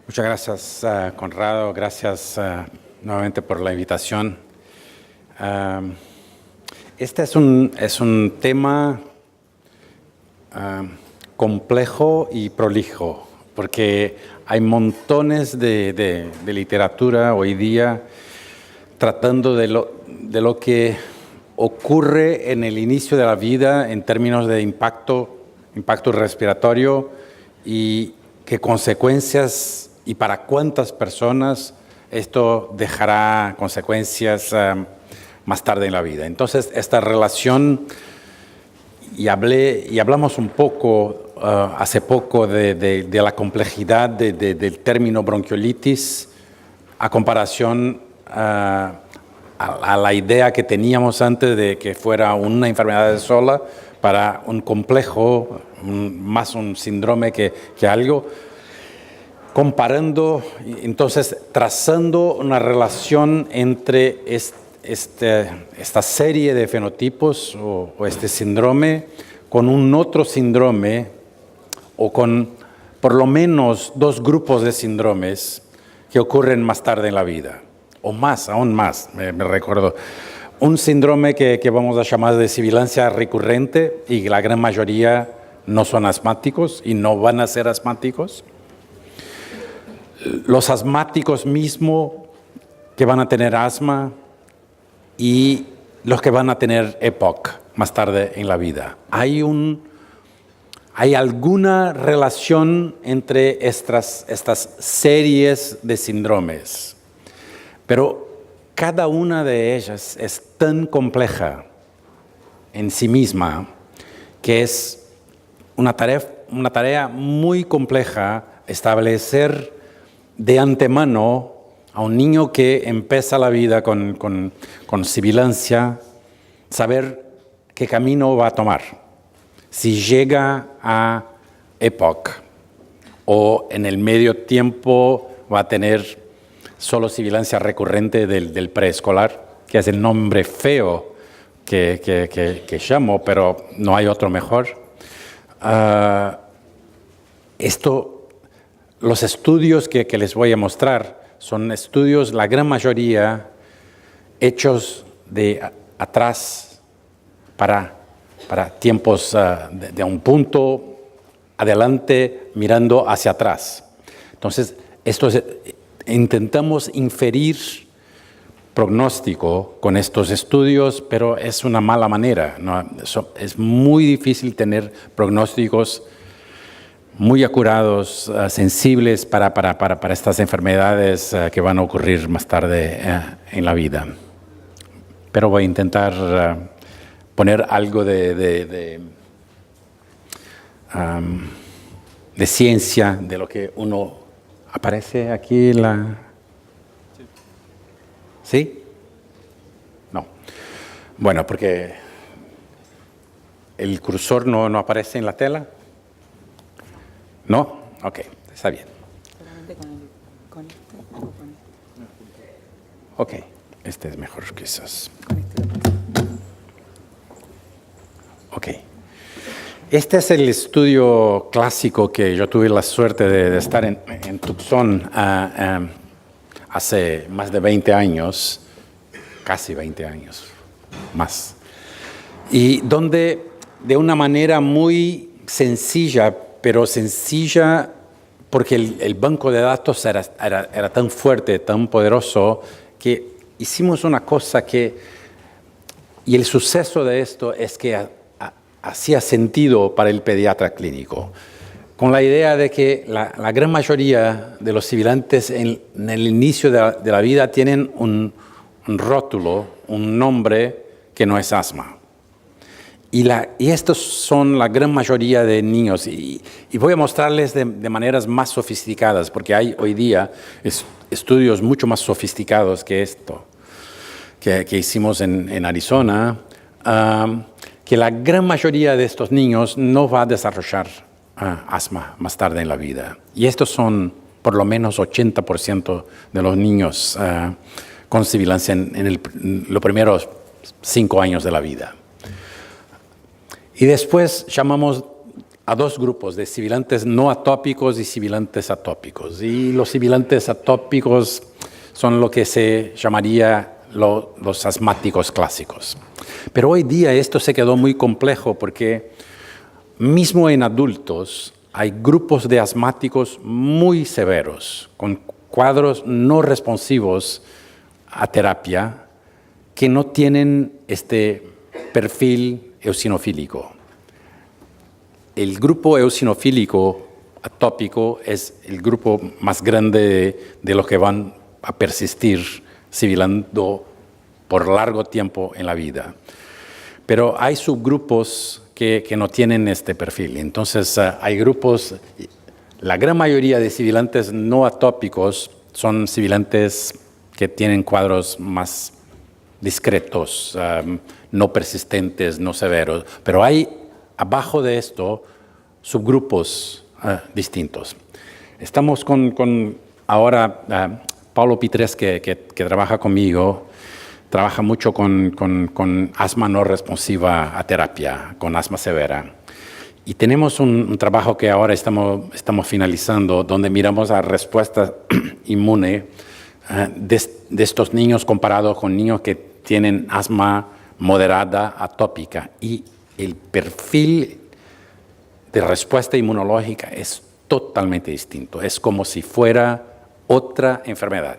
Muchas gracias, Conrado. Gracias nuevamente por la invitación. Este es un tema complejo y prolijo, porque hay montones de literatura hoy día tratando de lo que ocurre en el inicio de la vida en términos de impacto respiratorio y qué consecuencias y para cuántas personas esto dejará consecuencias más tarde en la vida. Entonces, esta relación, y hablamos un poco hace poco de la complejidad del término bronquiolitis a comparación a la idea que teníamos antes de que fuera una enfermedad sola para un complejo, más un síndrome que algo, comparando, entonces trazando una relación entre esta serie de fenotipos o este síndrome con un otro síndrome o con por lo menos dos grupos de síndromes que ocurren más tarde en la vida, o más, aún más, me recuerdo. Un síndrome que vamos a llamar de sibilancia recurrente y la gran mayoría no son asmáticos y no van a ser asmáticos. Los asmáticos mismos que van a tener asma y los que van a tener EPOC más tarde en la vida. ¿Hay alguna relación entre estas series de síndromes? Pero cada una de ellas es tan compleja en sí misma que es una tarea muy compleja establecer de antemano a un niño que empieza la vida con sibilancia, saber qué camino va a tomar. Si llega a EPOC o en el medio tiempo va a tener solo sibilancia recurrente del preescolar, que es el nombre feo que llamo, pero no hay otro mejor. Los estudios que les voy a mostrar son estudios, la gran mayoría, hechos de atrás para tiempos de un punto adelante mirando hacia atrás. Entonces, intentamos inferir pronóstico con estos estudios, pero es una mala manera, ¿no? Es muy difícil tener pronósticos muy acurados, sensibles para estas enfermedades que van a ocurrir más tarde en la vida. Pero voy a intentar poner algo de ciencia de lo que uno aparece aquí. ¿Sí? No. Bueno, porque el cursor no aparece en la tela. ¿No? Ok, está bien. Solamente con este o con este. Ok, este es mejor quizás. Con este lo paso. Ok. Este es el estudio clásico que yo tuve la suerte de estar en Tucson hace más de 20 años, casi 20 años, más. Y donde de una manera muy sencilla, pero sencilla porque el banco de datos era tan fuerte, tan poderoso, que hicimos una cosa y el suceso de esto es que hacía sentido para el pediatra clínico, con la idea de que la gran mayoría de los sibilantes en el inicio de la vida tienen un rótulo, un nombre que no es asma. Y estos son la gran mayoría de niños. Y voy a mostrarles de maneras más sofisticadas, porque hay hoy día estudios mucho más sofisticados que esto, que hicimos en Arizona, que la gran mayoría de estos niños no va a desarrollar asma más tarde en la vida. Y estos son por lo menos 80% de los niños con sibilancia en los primeros 5 años de la vida. Y después llamamos a dos grupos de sibilantes no atópicos y sibilantes atópicos. Y los sibilantes atópicos son lo que se llamaría los asmáticos clásicos. Pero hoy día esto se quedó muy complejo porque mismo en adultos hay grupos de asmáticos muy severos, con cuadros no responsivos a terapia, que no tienen este perfil eosinofílico. El grupo eosinofílico atópico es el grupo más grande de los que van a persistir sibilando por largo tiempo en la vida. Pero hay subgrupos que no tienen este perfil. Entonces, hay grupos, la gran mayoría de sibilantes no atópicos son sibilantes que tienen cuadros más discretos, no persistentes, no severos. Pero hay abajo de esto subgrupos distintos. Estamos con ahora Paulo Pitres, que trabaja conmigo, trabaja mucho con asma no responsiva a terapia, con asma severa. Y tenemos un trabajo que ahora estamos finalizando, donde miramos la respuesta inmune de estos niños comparados con niños que tienen asma moderada atópica. Y el perfil de respuesta inmunológica es totalmente distinto. Es como si fuera otra enfermedad.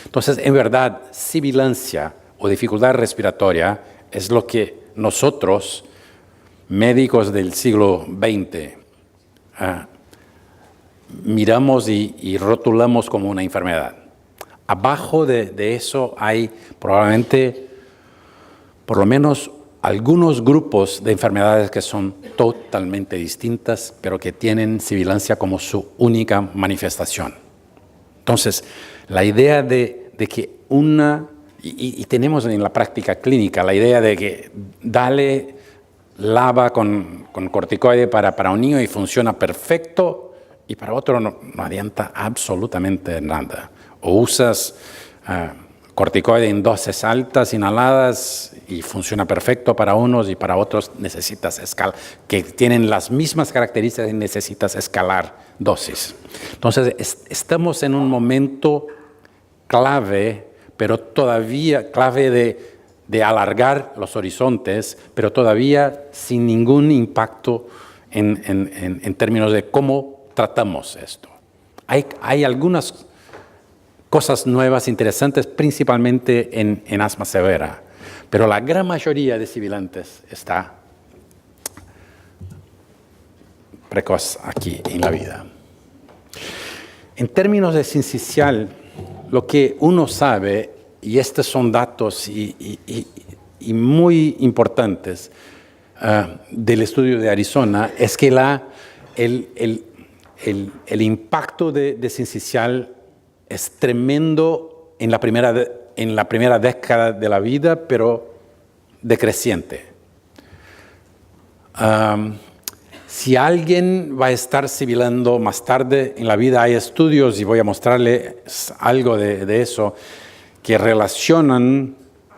Entonces, en verdad, sibilancia o dificultad respiratoria es lo que nosotros, médicos del siglo XX, miramos y rotulamos como una enfermedad. Abajo de eso hay probablemente por lo menos algunos grupos de enfermedades que son totalmente distintas, pero que tienen sibilancia como su única manifestación. Entonces, la idea de que y tenemos en la práctica clínica la idea de que dale lava con corticoide para un niño y funciona perfecto, y para otro no adianta absolutamente nada. O usas corticoide en dosis altas, inhaladas, y funciona perfecto para unos, y para otros necesitas escalar, que tienen las mismas características y necesitas escalar dosis. Entonces, estamos en un momento clave, pero todavía clave de alargar los horizontes, pero todavía sin ningún impacto en términos de cómo tratamos esto. Hay algunas cosas nuevas, interesantes, principalmente en asma severa, pero la gran mayoría de sibilantes está precoz aquí en la vida. En términos de sincicial, lo que uno sabe, y estos son datos y muy importantes del estudio de Arizona, es que el impacto de sincicial es tremendo en la primera década de la vida, pero decreciente. Si alguien va a estar sibilando más tarde en la vida, hay estudios, y voy a mostrarles algo de eso, que relacionan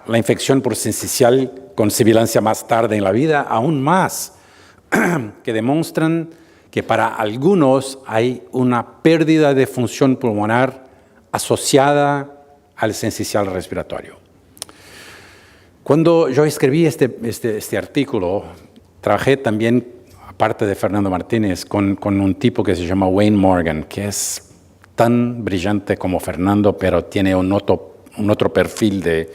la infección por sincicial con sibilancia más tarde en la vida, aún más, que demuestran que para algunos hay una pérdida de función pulmonar asociada al sincicial respiratorio. Cuando yo escribí este artículo, trabajé también, aparte de Fernando Martínez, con un tipo que se llama Wayne Morgan, que es tan brillante como Fernando, pero tiene un otro perfil de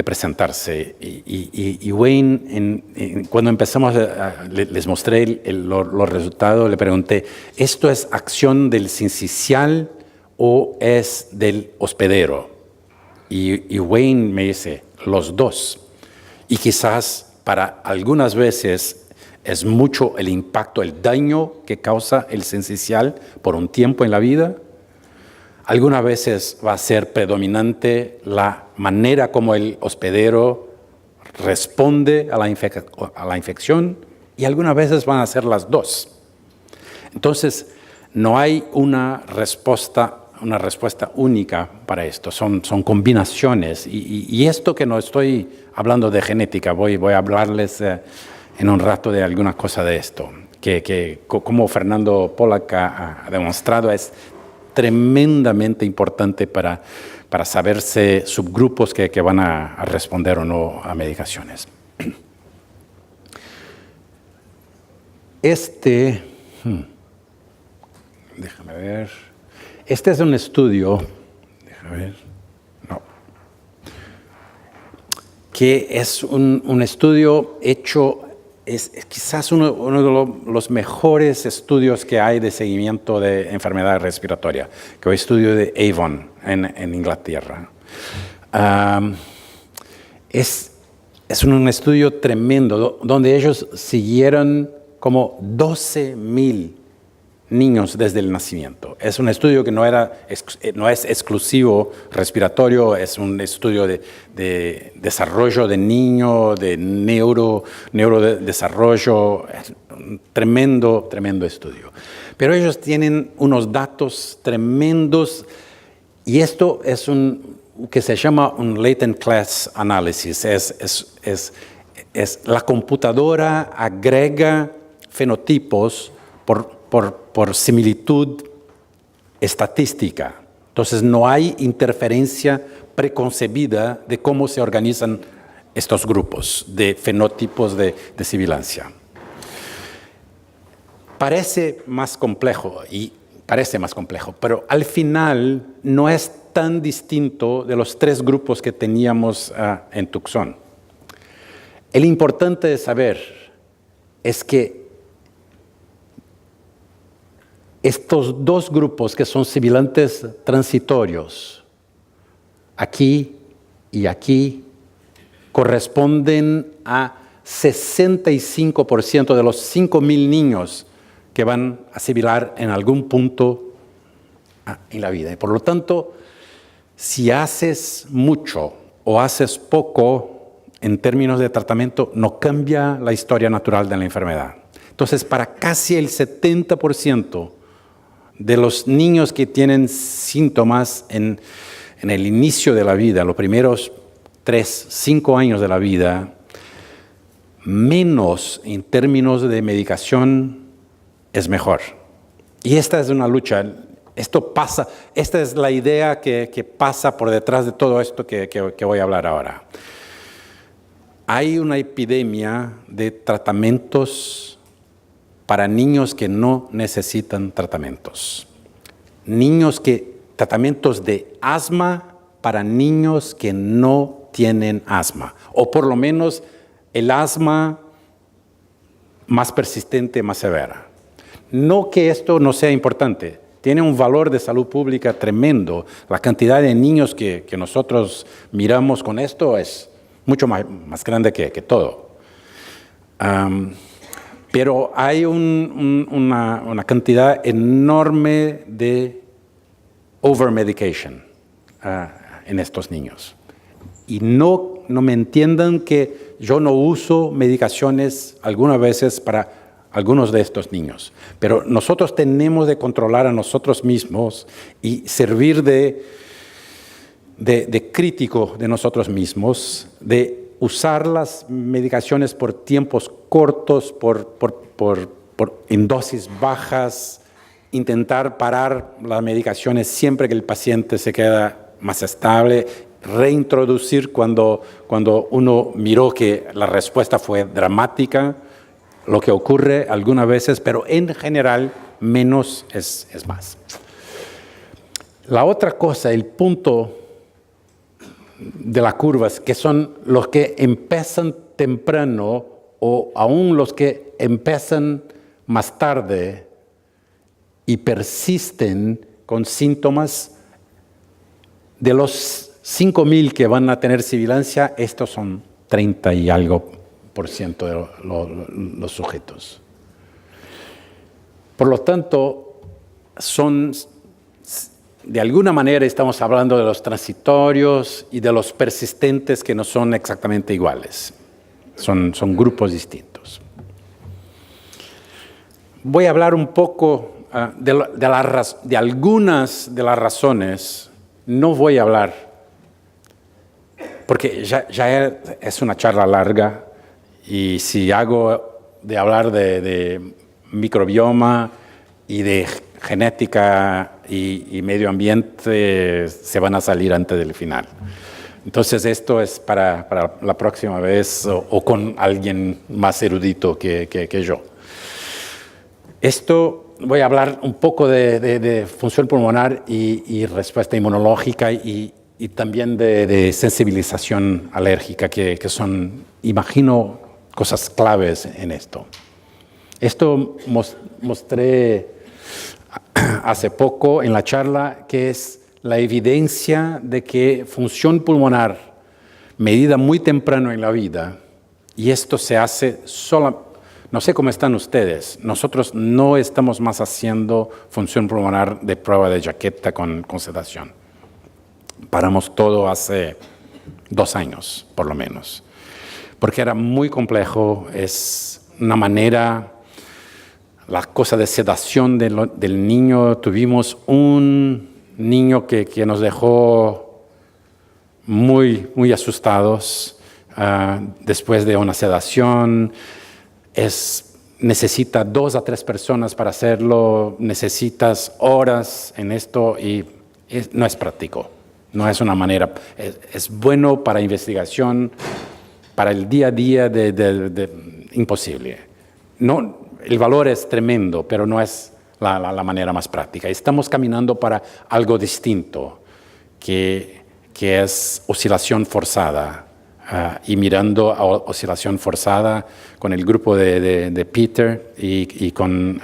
presentarse. Y Wayne, cuando empezamos, les mostré los resultados, le pregunté, ¿esto es acción del sincicial o es del hospedero? Y Wayne me dice, los dos. Y quizás para algunas veces es mucho el impacto, el daño que causa el sincicial por un tiempo en la vida. Algunas veces va a ser predominante la manera como el hospedero responde a la infección, y algunas veces van a ser las dos. Entonces, no hay una respuesta única para esto, son combinaciones. Y esto que no estoy hablando de genética, voy a hablarles en un rato de alguna cosa de esto, como Fernando Pollack ha demostrado, es tremendamente importante para saberse subgrupos que van a responder o no a medicaciones. Déjame ver. Este es un estudio, déjame ver, no, que es un estudio hecho, es quizás uno de los mejores estudios que hay de seguimiento de enfermedad respiratoria, que es el estudio de Avon en Inglaterra. Es un estudio tremendo donde ellos siguieron como 12,000 niños desde el nacimiento. Es un estudio que no es exclusivo respiratorio, es un estudio de desarrollo de niño, de neurodesarrollo, es un tremendo estudio. Pero ellos tienen unos datos tremendos y esto es que se llama un latent class analysis. Es la computadora agrega fenotipos por similitud estadística. Entonces no hay interferencia preconcebida de cómo se organizan estos grupos de fenotipos de sibilancia. Parece más complejo, pero al final no es tan distinto de los 3 grupos que teníamos en Tucson. El importante de saber es que estos 2 grupos que son sibilantes transitorios, aquí y aquí, corresponden a 65% de los 5,000 niños que van a sibilar en algún punto en la vida. Y por lo tanto, si haces mucho o haces poco en términos de tratamiento, no cambia la historia natural de la enfermedad. Entonces, para casi el 70% de los niños que tienen síntomas en el inicio de la vida, los primeros 3-5 años de la vida, menos en términos de medicación es mejor. Y esta es una lucha. Esto pasa, esta es la idea que pasa por detrás de todo esto que voy a hablar ahora. Hay una epidemia de tratamientos para niños que no necesitan tratamientos. Tratamientos de asma para niños que no tienen asma, o por lo menos el asma más persistente, más severa. No que esto no sea importante, tiene un valor de salud pública tremendo. La cantidad de niños que nosotros miramos con esto es mucho más grande que todo. Pero hay una cantidad enorme de overmedication en estos niños. Y no me entiendan que yo no uso medicaciones algunas veces para algunos de estos niños. Pero nosotros tenemos de controlar a nosotros mismos y servir de crítico de nosotros mismos, de usar las medicaciones por tiempos cortos, en dosis bajas, intentar parar las medicaciones siempre que el paciente se queda más estable, reintroducir cuando uno miró que la respuesta fue dramática, lo que ocurre algunas veces, pero en general menos es más. La otra cosa, el punto de las curvas, que son los que empiezan temprano o aún los que empiezan más tarde y persisten con síntomas, de los 5,000 que van a tener sibilancia, estos son 30 y algo % de los sujetos. Por lo tanto, de alguna manera estamos hablando de los transitorios y de los persistentes que no son exactamente iguales. Son grupos distintos. Voy a hablar un poco de algunas de las razones. No voy a hablar, porque ya es una charla larga, y si hago de hablar de microbioma y de genética y medio ambiente se van a salir antes del final. Entonces esto es para la próxima vez o con alguien más erudito que yo. Esto voy a hablar un poco de función pulmonar y respuesta inmunológica y también de sensibilización alérgica, que son, imagino, cosas claves en esto. Esto mostré hace poco en la charla, que es la evidencia de que función pulmonar medida muy temprano en la vida, y esto se hace sola. No sé cómo están ustedes, nosotros no estamos más haciendo función pulmonar de prueba de jaqueta con sedación. Paramos todo hace 2 años, por lo menos, porque era muy complejo, es una manera, la cosa de sedación del niño. Tuvimos un niño que nos dejó muy, muy asustados después de una sedación. Necesita 2 a 3 personas para hacerlo, necesitas horas en esto y no es práctico, no es una manera, es bueno para investigación, para el día a día imposible. No, el valor es tremendo, pero no es la manera más práctica. Estamos caminando para algo distinto, que es oscilación forzada. Y mirando a oscilación forzada con el grupo de Peter y con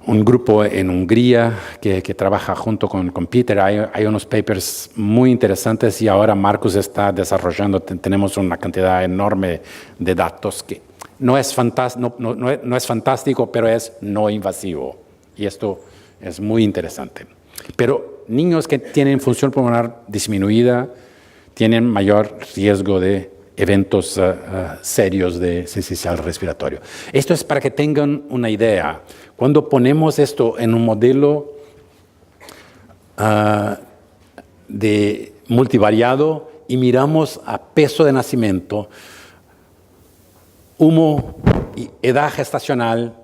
un grupo en Hungría que trabaja junto con Peter. Hay unos papers muy interesantes y ahora Marcus está desarrollando, tenemos una cantidad enorme de datos que no es fantástico, pero es no invasivo. Y esto es muy interesante. Pero niños que tienen función pulmonar disminuida tienen mayor riesgo de eventos serios de sincicial respiratorio. Esto es para que tengan una idea. Cuando ponemos esto en un modelo de multivariado y miramos a peso de nacimiento, humo, edad gestacional,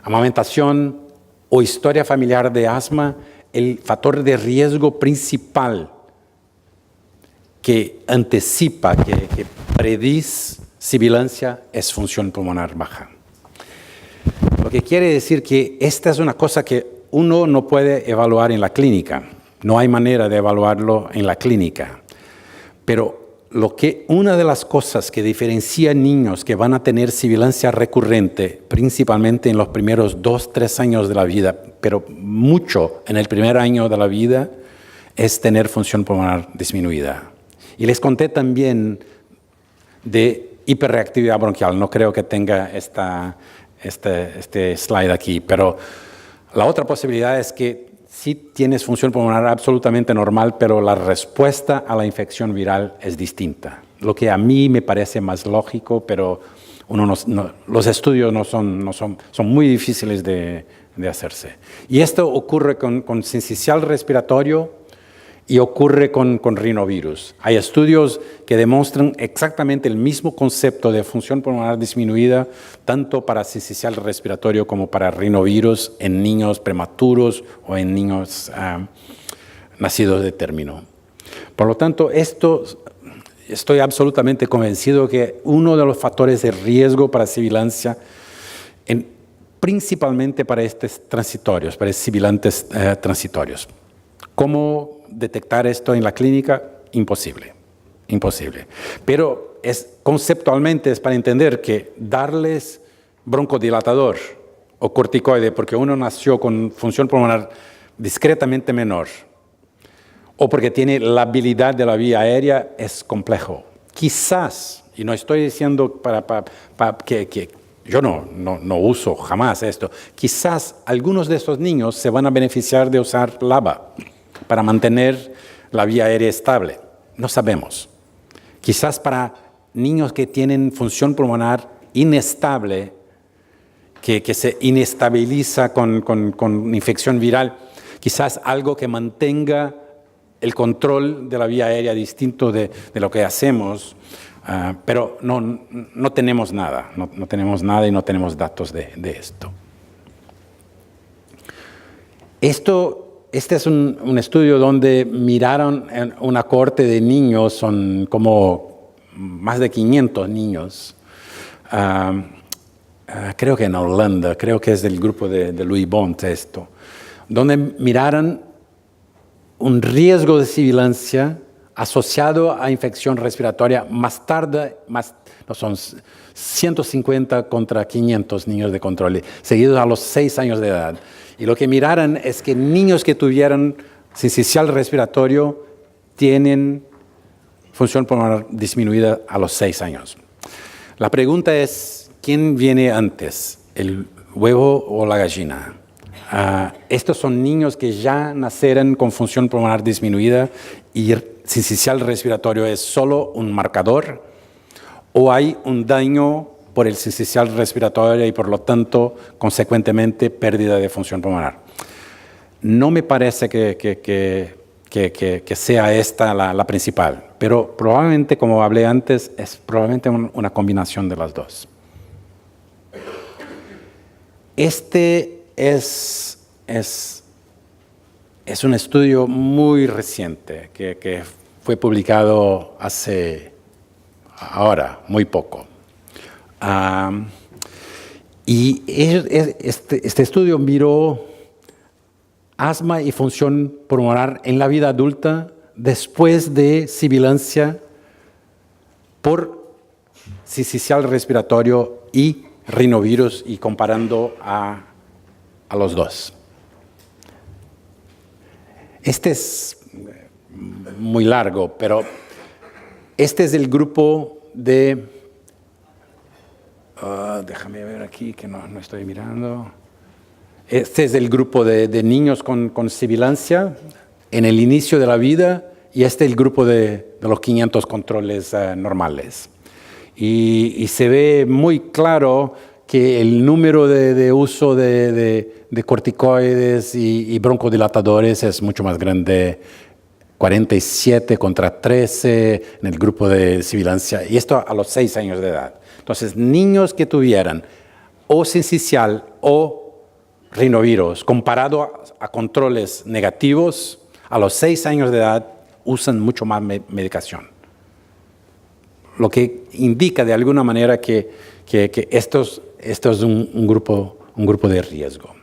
amamentación o historia familiar de asma, el factor de riesgo principal que anticipa, que predice sibilancia es función pulmonar baja. Lo que quiere decir que esta es una cosa que uno no puede evaluar en la clínica. No hay manera de evaluarlo en la clínica. Pero una de las cosas que diferencia niños que van a tener sibilancia recurrente, principalmente en los primeros 2-3 años de la vida, pero mucho en el primer año de la vida, es tener función pulmonar disminuida. Y les conté también de hiperreactividad bronquial. No creo que tenga este slide aquí, pero la otra posibilidad es que sí tienes función pulmonar absolutamente normal, pero la respuesta a la infección viral es distinta. Lo que a mí me parece más lógico, pero los estudios son muy difíciles de hacerse. Y esto ocurre con sincicial respiratorio y ocurre con rinovirus. Hay estudios que demuestran exactamente el mismo concepto de función pulmonar disminuida, tanto para sincicial respiratorio como para rinovirus en niños prematuros o en niños nacidos de término. Por lo tanto, estoy absolutamente convencido que uno de los factores de riesgo para sibilancia, principalmente para estos transitorios, para sibilantes transitorios. ¿Cómo detectar esto en la clínica? Imposible. Pero conceptualmente es para entender que darles broncodilatador o corticoide porque uno nació con función pulmonar discretamente menor o porque tiene la habilidad de la vía aérea es complejo. Quizás, y no estoy diciendo que yo no uso jamás esto, quizás algunos de estos niños se van a beneficiar de usar LABA para mantener la vía aérea estable. No sabemos. Quizás para niños que tienen función pulmonar inestable, que se inestabiliza con infección viral, quizás algo que mantenga el control de la vía aérea distinto de lo que hacemos, Pero no tenemos nada, no tenemos nada y no tenemos datos de esto. Este es un estudio donde miraron en una cohorte de niños, son como más de 500 niños, creo que en Holanda, creo que es del grupo de Louis Bont esto, donde miraron un riesgo de sibilancia asociado a infección respiratoria más tarde, son 150 contra 500 niños de control, seguidos a los 6 años de edad. Y lo que miraron es que niños que tuvieran sincicial respiratorio tienen función pulmonar disminuida a los 6 años. La pregunta es, ¿quién viene antes, el huevo o la gallina? Estos son niños que ya nacieron con función pulmonar disminuida y sincicial respiratorio es solo un marcador, o hay un daño por el sincicial respiratorio y por lo tanto, consecuentemente, pérdida de función pulmonar. No me parece que sea esta la principal, pero probablemente, como hablé antes, es probablemente una combinación de las dos. Este es un estudio muy reciente que fue publicado hace ahora, muy poco. Y este estudio miró asma y función pulmonar en la vida adulta después de sibilancia por sincicial respiratorio y rinovirus y comparando a los dos. Este es muy largo, pero este es el grupo de... déjame ver aquí que no estoy mirando. Este es el grupo de niños con sibilancia en el inicio de la vida y este es el grupo de los 500 controles normales. Y se ve muy claro que el número de uso de corticoides y broncodilatadores es mucho más grande, 47 contra 13 en el grupo de sibilancia, y esto a los 6 años de edad. Entonces, niños que tuvieran o sincicial o rinovirus, comparado a controles negativos, a los 6 años de edad usan mucho más medicación. Lo que indica de alguna manera que esto es un grupo de riesgo.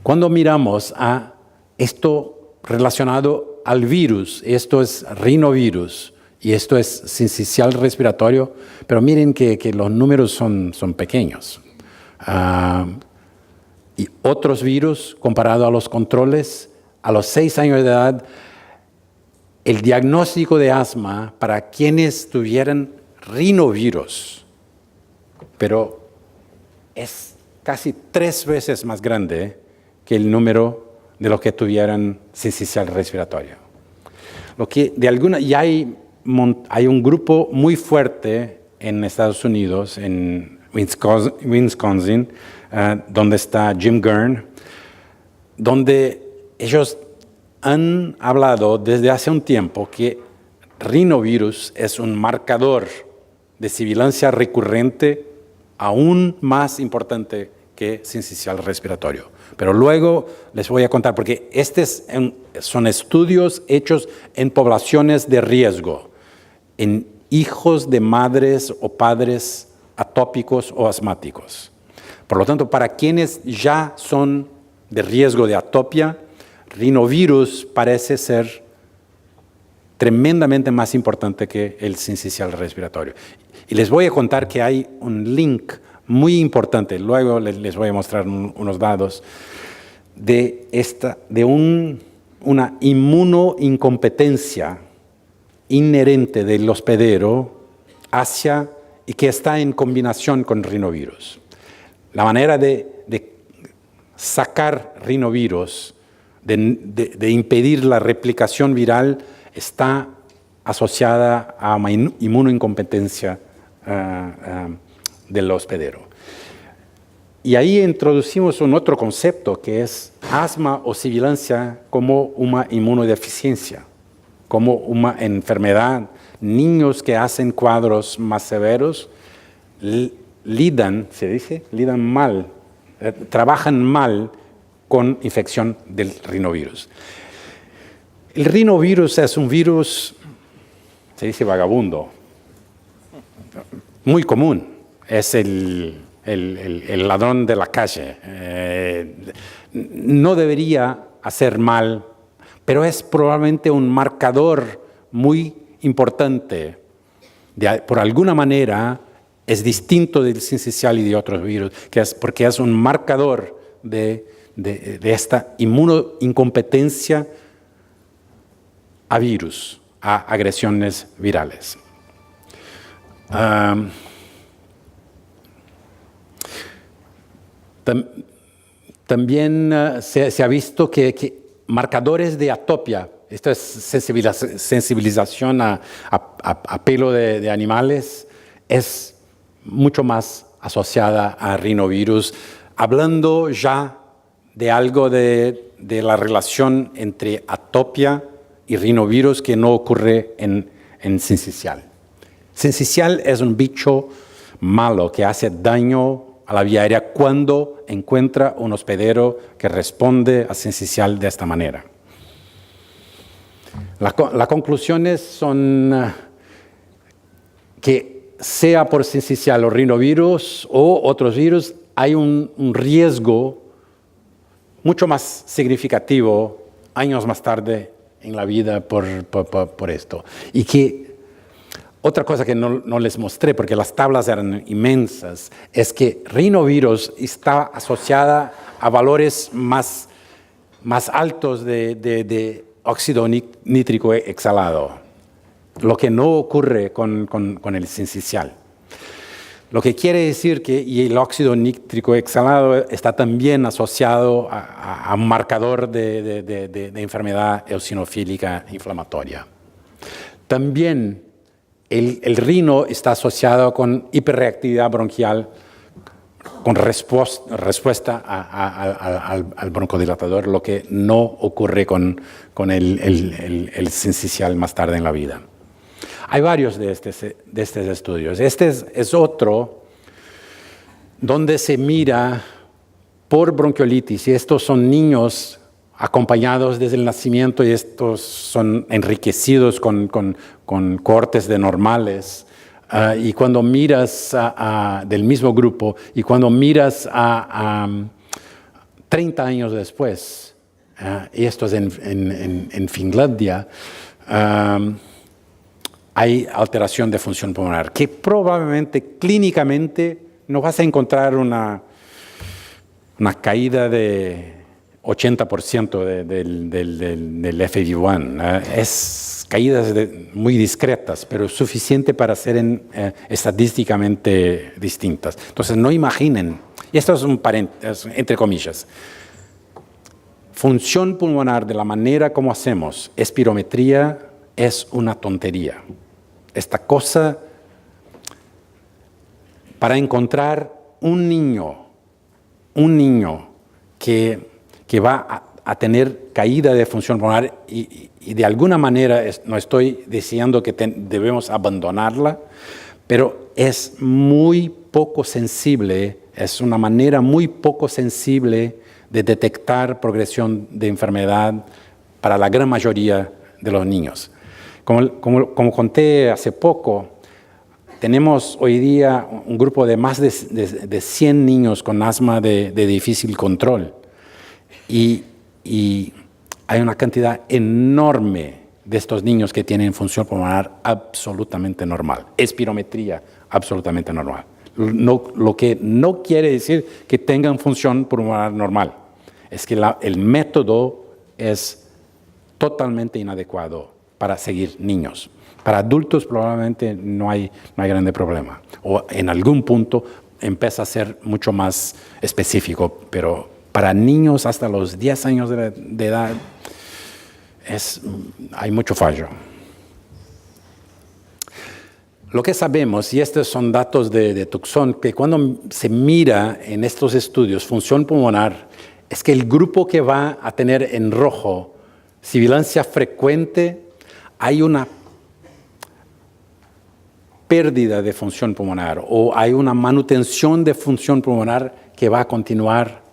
Cuando miramos a esto relacionado al virus, esto es rinovirus y esto es sincicial respiratorio, pero miren que los números son pequeños. Y otros virus, comparado a los controles, a los 6 años de edad, el diagnóstico de asma para quienes tuvieran rinovirus, pero es casi 3 veces más grande que el número de los que tuvieran sincicial respiratorio. Lo que de alguna, ya hay un grupo muy fuerte en Estados Unidos, en Wisconsin, donde está Jim Gurn, donde ellos han hablado desde hace un tiempo que rinovirus es un marcador de sibilancia recurrente aún más importante que sincicial respiratorio. Pero luego les voy a contar, porque son estudios hechos en poblaciones de riesgo, en hijos de madres o padres atópicos o asmáticos. Por lo tanto, para quienes ya son de riesgo de atopia, rinovirus parece ser tremendamente más importante que el sincicial respiratorio. Y les voy a contar que hay un link muy importante, luego les voy a mostrar unos datos, de una inmunoincompetencia inherente del hospedero y que está en combinación con rinovirus. La manera de sacar rinovirus, de impedir la replicación viral, está asociada a una inmunoincompetencia del hospedero. Y ahí introducimos un otro concepto que es asma o sibilancia como una inmunodeficiencia. como una enfermedad, niños que hacen cuadros más severos lidan, ¿se dice? Lidan mal, trabajan mal con infección del rinovirus. El rinovirus es un virus, se dice vagabundo, muy común. Es el ladrón de la calle. No debería hacer mal, pero es probablemente un marcador muy importante. Por alguna manera es distinto del sincicial y de otros virus, porque es un marcador de esta inmunocompetencia a virus, a agresiones virales. También se ha visto que marcadores de atopia, esto es sensibilización a pelo de animales, es mucho más asociada a rinovirus, hablando ya de algo de la relación entre atopia y rinovirus que no ocurre en sincicial. Sincicial es un bicho malo que hace daño a la vía aérea cuando encuentra un hospedero que responde a sincicial de esta manera. Las conclusiones son que sea por sincicial o rinovirus o otros virus, hay un riesgo mucho más significativo años más tarde en la vida por esto. Y que otra cosa que no les mostré, porque las tablas eran inmensas, es que rinovirus está asociada a valores más altos de óxido nítrico exhalado, lo que no ocurre con el sincicial. Lo que quiere decir que el óxido nítrico exhalado está también asociado a un marcador de enfermedad eosinofílica inflamatoria. También el rino está asociado con hiperreactividad bronquial, con respuesta al broncodilatador, lo que no ocurre con el sincicial más tarde en la vida. Hay varios de estos estudios. Este es otro donde se mira por bronquiolitis, y estos son niños acompañados desde el nacimiento y estos son enriquecidos con cohortes de normales. Y cuando miras del mismo grupo y cuando miras a 30 años después, y esto es en Finlandia, hay alteración de función pulmonar, que probablemente clínicamente no vas a encontrar una caída de 80% del FEV1. Es caídas muy discretas, pero suficiente para ser estadísticamente distintas. Entonces, no imaginen, y esto es un paréntesis, entre comillas, función pulmonar de la manera como hacemos espirometría es una tontería. Esta cosa, para encontrar un niño que va a tener caída de función pulmonar y de alguna manera, no estoy diciendo que debemos abandonarla, pero es muy poco sensible, es una manera muy poco sensible de detectar progresión de enfermedad para la gran mayoría de los niños. Como conté hace poco, tenemos hoy día un grupo de más de 100 niños con asma de difícil control y hay una cantidad enorme de estos niños que tienen función pulmonar absolutamente normal, espirometría absolutamente normal. Lo que no quiere decir que tengan función pulmonar normal, es que el método es totalmente inadecuado para seguir niños. Para adultos probablemente no hay grande problema. O en algún punto empieza a ser mucho más específico, pero para niños hasta los 10 años de edad hay mucho fallo. Lo que sabemos, y estos son datos de Tucson, que cuando se mira en estos estudios función pulmonar, es que el grupo que va a tener en rojo sibilancia frecuente hay una pérdida de función pulmonar o hay una manutención de función pulmonar que va a continuar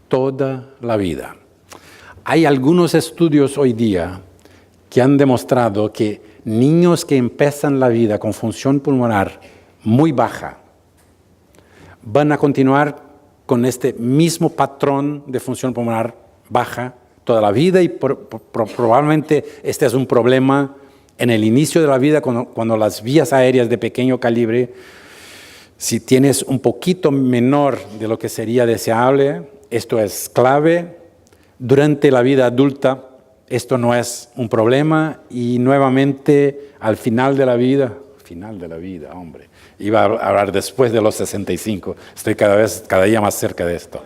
toda la vida. Hay algunos estudios hoy día que han demostrado que niños que empiezan la vida con función pulmonar muy baja van a continuar con este mismo patrón de función pulmonar baja toda la vida y probablemente este es un problema en el inicio de la vida cuando las vías aéreas de pequeño calibre, si tienes un poquito menor de lo que sería deseable, esto es clave. Durante la vida adulta, esto no es un problema y nuevamente al final de la vida, hombre, iba a hablar después de los 65, estoy cada día más cerca de esto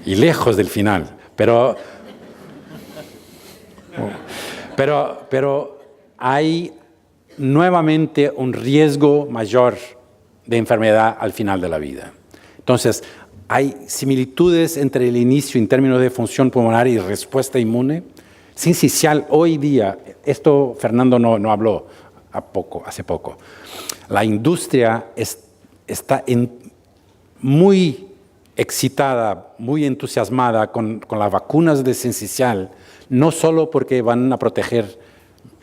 y lejos del final, pero hay nuevamente un riesgo mayor de enfermedad al final de la vida. Entonces, hay similitudes entre el inicio en términos de función pulmonar y respuesta inmune. Sincicial hoy día, esto Fernando no habló hace poco, la industria está muy excitada, muy entusiasmada con las vacunas de sincicial, no solo porque van a proteger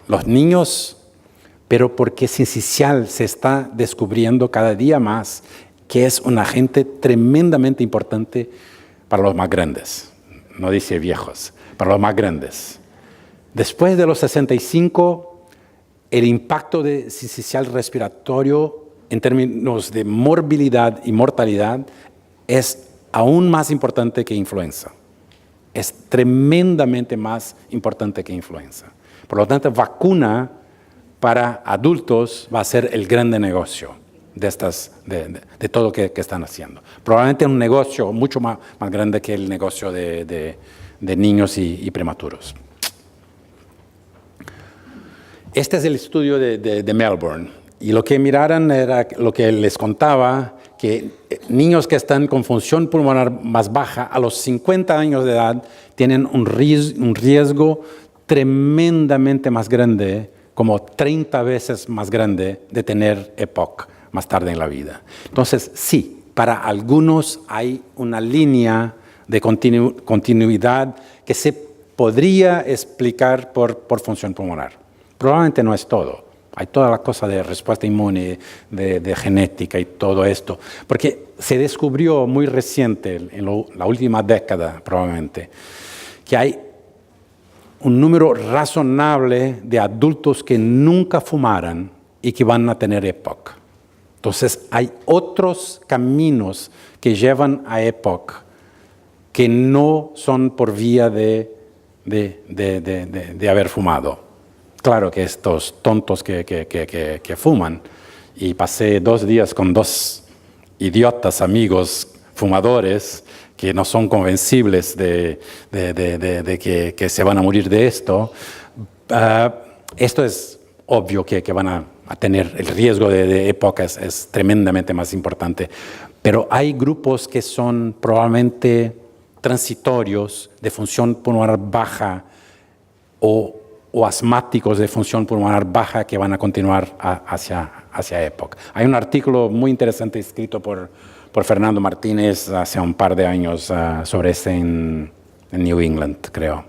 los niños, pero porque sincicial se está descubriendo cada día más que es un agente tremendamente importante para los más grandes, no dice viejos, para los más grandes. Después de los 65, el impacto de sincicial respiratorio en términos de morbilidad y mortalidad es aún más importante que influenza. Es tremendamente más importante que influenza. Por lo tanto, vacuna para adultos va a ser el gran negocio de todo lo que están haciendo. Probablemente un negocio mucho más grande que el negocio de niños y prematuros. Este es el estudio de Melbourne. Y lo que miraron era lo que les contaba, que niños que están con función pulmonar más baja a los 50 años de edad tienen un riesgo tremendamente más grande, como 30 veces más grande, de tener EPOC más tarde en la vida. Entonces, sí, para algunos hay una línea de continuidad que se podría explicar por función pulmonar. Probablemente no es todo. Hay toda la cosa de respuesta inmune, de genética y todo esto. Porque se descubrió muy reciente, en la última década probablemente, que hay un número razonable de adultos que nunca fumaran y que van a tener EPOC. Entonces, hay otros caminos que llevan a EPOC que no son por vía de haber fumado. Claro que estos tontos que fuman, y pasé 2 días con 2 idiotas amigos fumadores que no son convencibles de que se van a morir de esto, esto es obvio que van a tener el riesgo de EPOC es tremendamente más importante. Pero hay grupos que son probablemente transitorios de función pulmonar baja o asmáticos de función pulmonar baja que van a continuar hacia EPOC. Hay un artículo muy interesante escrito por Fernando Martínez hace un par de años sobre eso en New England, creo.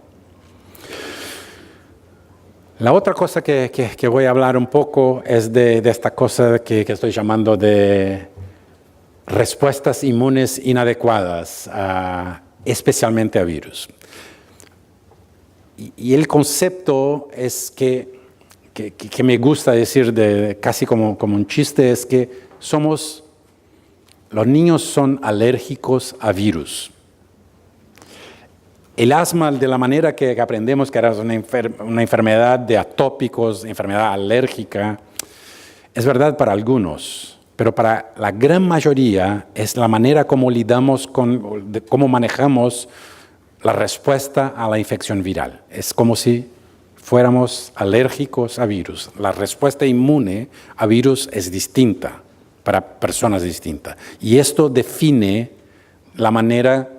La otra cosa que voy a hablar un poco es de esta cosa que estoy llamando de respuestas inmunes inadecuadas, especialmente a virus. Y el concepto es que me gusta decir casi como un chiste, es que los niños son alérgicos a virus. El asma, de la manera que aprendemos que era una enfermedad de atópicos, enfermedad alérgica, es verdad para algunos, pero para la gran mayoría es la manera como lidamos cómo manejamos la respuesta a la infección viral. Es como si fuéramos alérgicos a virus. La respuesta inmune a virus es distinta para personas distintas. Y esto define la manera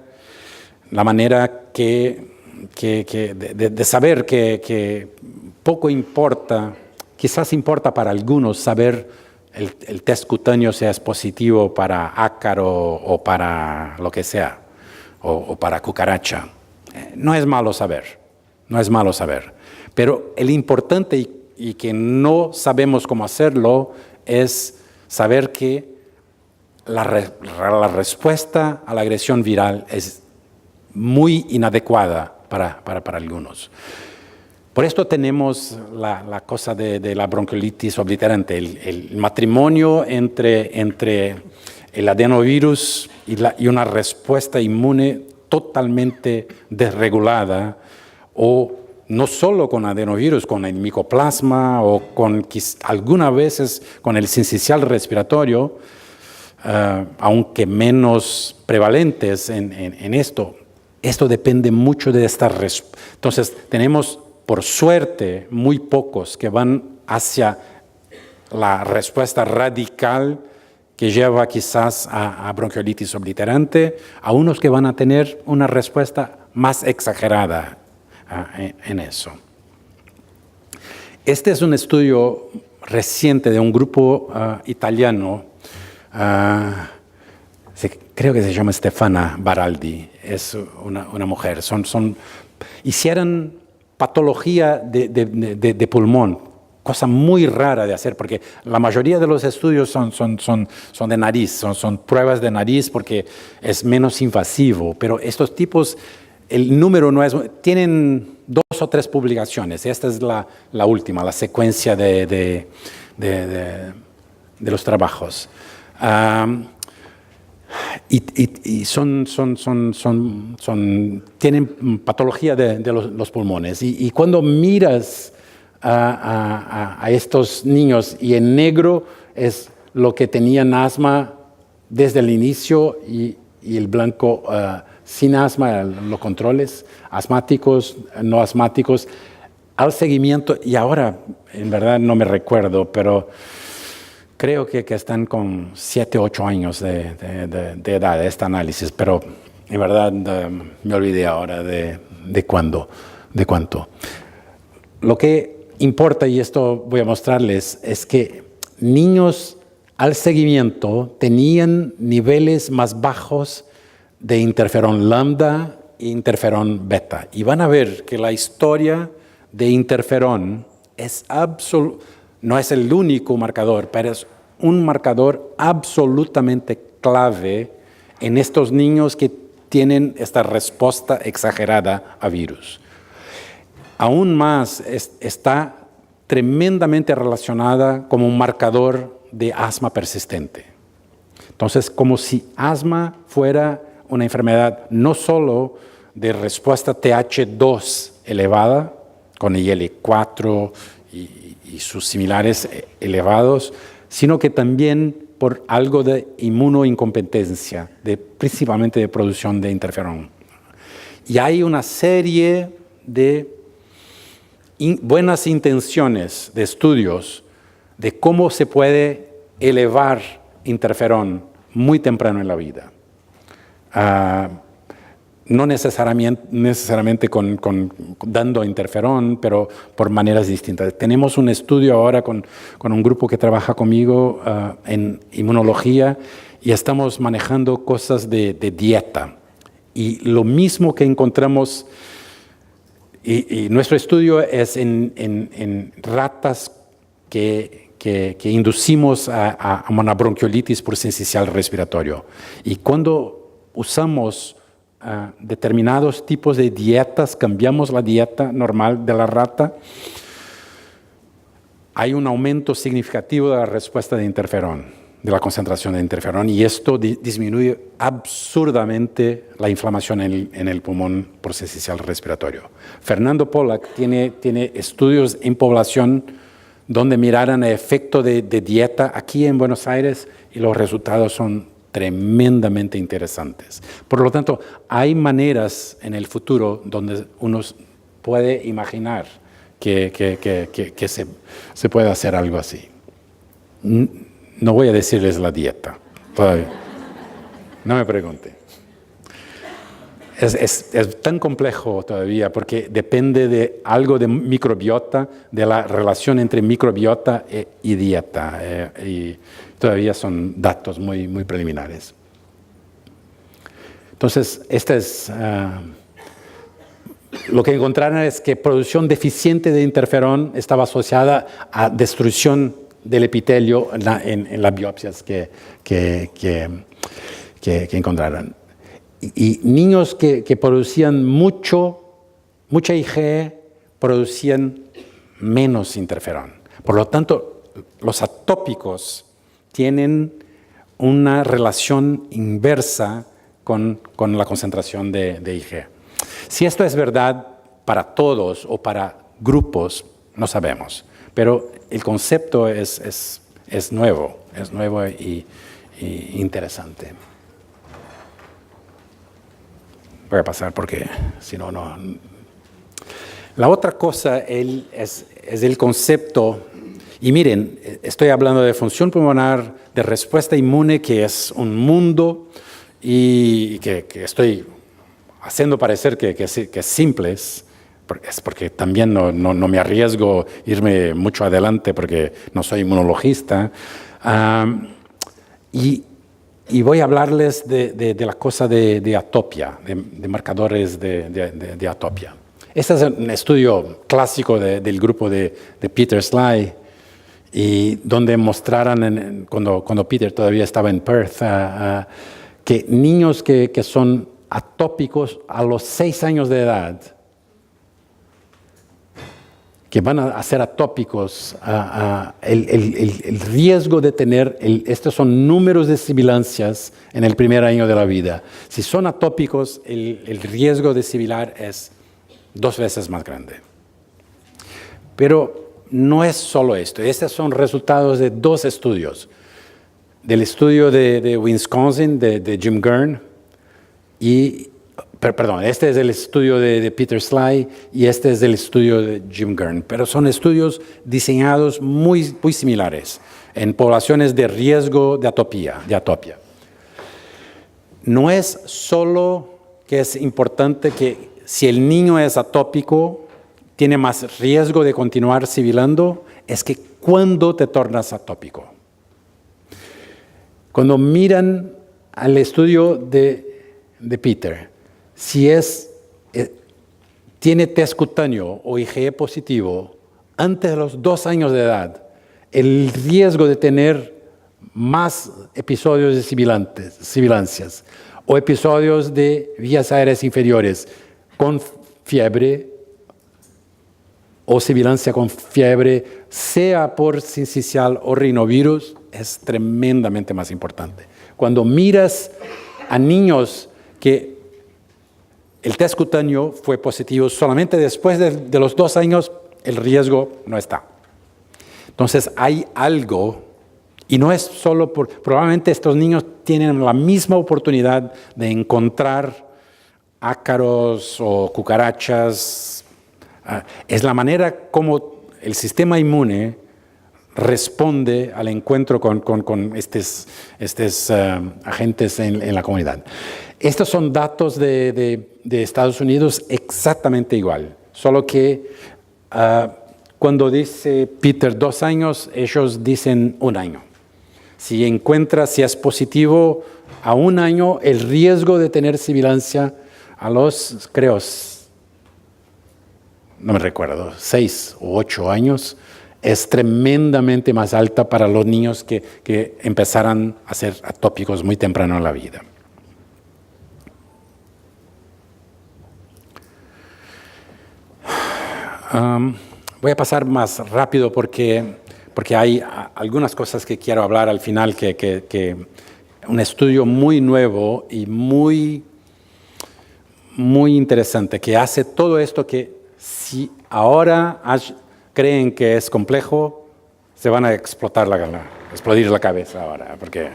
que de saber que poco importa, quizás importa para algunos saber el test cutáneo sea es positivo para ácaro o para lo que sea, o para cucaracha. No es malo saber, no es malo saber. Pero el importante y que no sabemos cómo hacerlo es saber que la respuesta a la agresión viral es muy inadecuada para algunos. Por esto tenemos la cosa de la bronquiolitis obliterante, el matrimonio entre el adenovirus y una respuesta inmune totalmente desregulada, o no solo con adenovirus, con el micoplasma o algunas veces con el sincicial respiratorio, aunque menos prevalentes en esto. Esto depende mucho de esta respuesta. Entonces, tenemos, por suerte, muy pocos que van hacia la respuesta radical que lleva quizás a bronquiolitis obliterante, a unos que van a tener una respuesta más exagerada en eso. Este es un estudio reciente de un grupo italiano, creo que se llama Stefana Baraldi, es una mujer. Hicieron patología de pulmón, cosa muy rara de hacer, porque la mayoría de los estudios son de nariz, son pruebas de nariz porque es menos invasivo, pero estos tipos, el número no es, tienen 2 o 3 publicaciones, esta es la última, la secuencia de los trabajos. Y tienen patología de los pulmones. Y cuando miras a estos niños, y en negro es lo que tenían asma desde el inicio, y el blanco sin asma, los controles, asmáticos, no asmáticos, al seguimiento, y ahora en verdad no me recuerdo, pero creo que están con 7 o 8 años de edad de este análisis, pero en verdad me olvidé ahora de cuánto. Lo que importa, y esto voy a mostrarles, es que niños al seguimiento tenían niveles más bajos de interferón lambda e interferón beta. Y van a ver que la historia de interferón no es el único marcador, pero es un marcador absolutamente clave en estos niños que tienen esta respuesta exagerada a virus. Aún más está tremendamente relacionada como un marcador de asma persistente. Entonces, como si asma fuera una enfermedad no solo de respuesta TH2 elevada, con IL-4 y sus similares elevados, sino que también por algo de inmunoincompetencia, principalmente de producción de interferón. Y hay una serie de buenas intenciones de estudios de cómo se puede elevar interferón muy temprano en la vida. No necesariamente dando interferón, pero por maneras distintas. Tenemos un estudio ahora con un grupo que trabaja conmigo en inmunología, y estamos manejando cosas de dieta. Y lo mismo que encontramos, y nuestro estudio es en ratas que inducimos a una bronquiolitis por sincicial respiratorio. Y cuando usamos determinados tipos de dietas, cambiamos la dieta normal de la rata, hay un aumento significativo de la respuesta de interferón, de la concentración de interferón, y esto disminuye absurdamente la inflamación en el pulmón por sincicial respiratorio. Fernando Pollack tiene estudios en población donde miraron el efecto de dieta aquí en Buenos Aires, y los resultados son tremendamente interesantes. Por lo tanto, hay maneras en el futuro donde uno puede imaginar que se puede hacer algo así. No voy a decirles la dieta, todavía. No me pregunte. Es tan complejo todavía porque depende de algo de microbiota, de la relación entre microbiota y dieta. Y todavía son datos muy, muy preliminares. Entonces, lo que encontraron es que producción deficiente de interferón estaba asociada a destrucción del epitelio en las biopsias que encontraron. Y niños que producían mucha IgE producían menos interferón. Por lo tanto, los atópicos tienen una relación inversa con la concentración de IgE. Si esto es verdad para todos o para grupos, no sabemos. Pero el concepto es nuevo y interesante. Voy a pasar porque si no, no. La otra cosa es el concepto, y miren, estoy hablando de función pulmonar, de respuesta inmune, que es un mundo y que estoy haciendo parecer que es simple, es porque también no me arriesgo a irme mucho adelante porque no soy inmunologista. Y voy a hablarles de la cosa de atopia, de marcadores de atopia. Este es un estudio clásico del grupo de Peter Sly, y donde mostraron, cuando Peter todavía estaba en Perth, que niños que son atópicos a los 6 años de edad, que van a ser atópicos, el riesgo de tener, estos son números de sibilancias en el primer año de la vida. Si son atópicos, el riesgo de sibilar es 2 veces más grande. Pero no es solo esto. Estos son resultados de 2 estudios. Del estudio de Wisconsin, de Jim Gurn, este es el estudio de Peter Sly y este es el estudio de Jim Gurn, pero son estudios diseñados muy, muy similares en poblaciones de riesgo de atopia. No es solo que es importante que si el niño es atópico, tiene más riesgo de continuar sibilando, es que cuando te tornas atópico. Cuando miran al estudio de Peter, si tiene test cutáneo o IgE positivo antes de los 2 años de edad, el riesgo de tener más episodios de sibilancias o episodios de vías aéreas inferiores con fiebre o sibilancia con fiebre, sea por sincicial o rinovirus, es tremendamente más importante. Cuando miras a niños que el test cutáneo fue positivo solamente después de los 2 años, el riesgo no está. Entonces hay algo, y no es solo probablemente estos niños tienen la misma oportunidad de encontrar ácaros o cucarachas. Es la manera como el sistema inmune responde al encuentro con estos agentes en la comunidad. Estos son datos de Estados Unidos exactamente igual, solo que cuando dice Peter 2 años, ellos dicen 1 año. Si es positivo a 1 año, el riesgo de tener sibilancia a los, creo, no me recuerdo, 6 u 8 años, es tremendamente más alta para los niños que empezaran a ser atópicos muy temprano en la vida. Voy a pasar más rápido porque hay algunas cosas que quiero hablar al final, que un estudio muy nuevo y muy interesante que hace todo esto, que si ahora creen que es complejo, se van a explodir la cabeza ahora, porque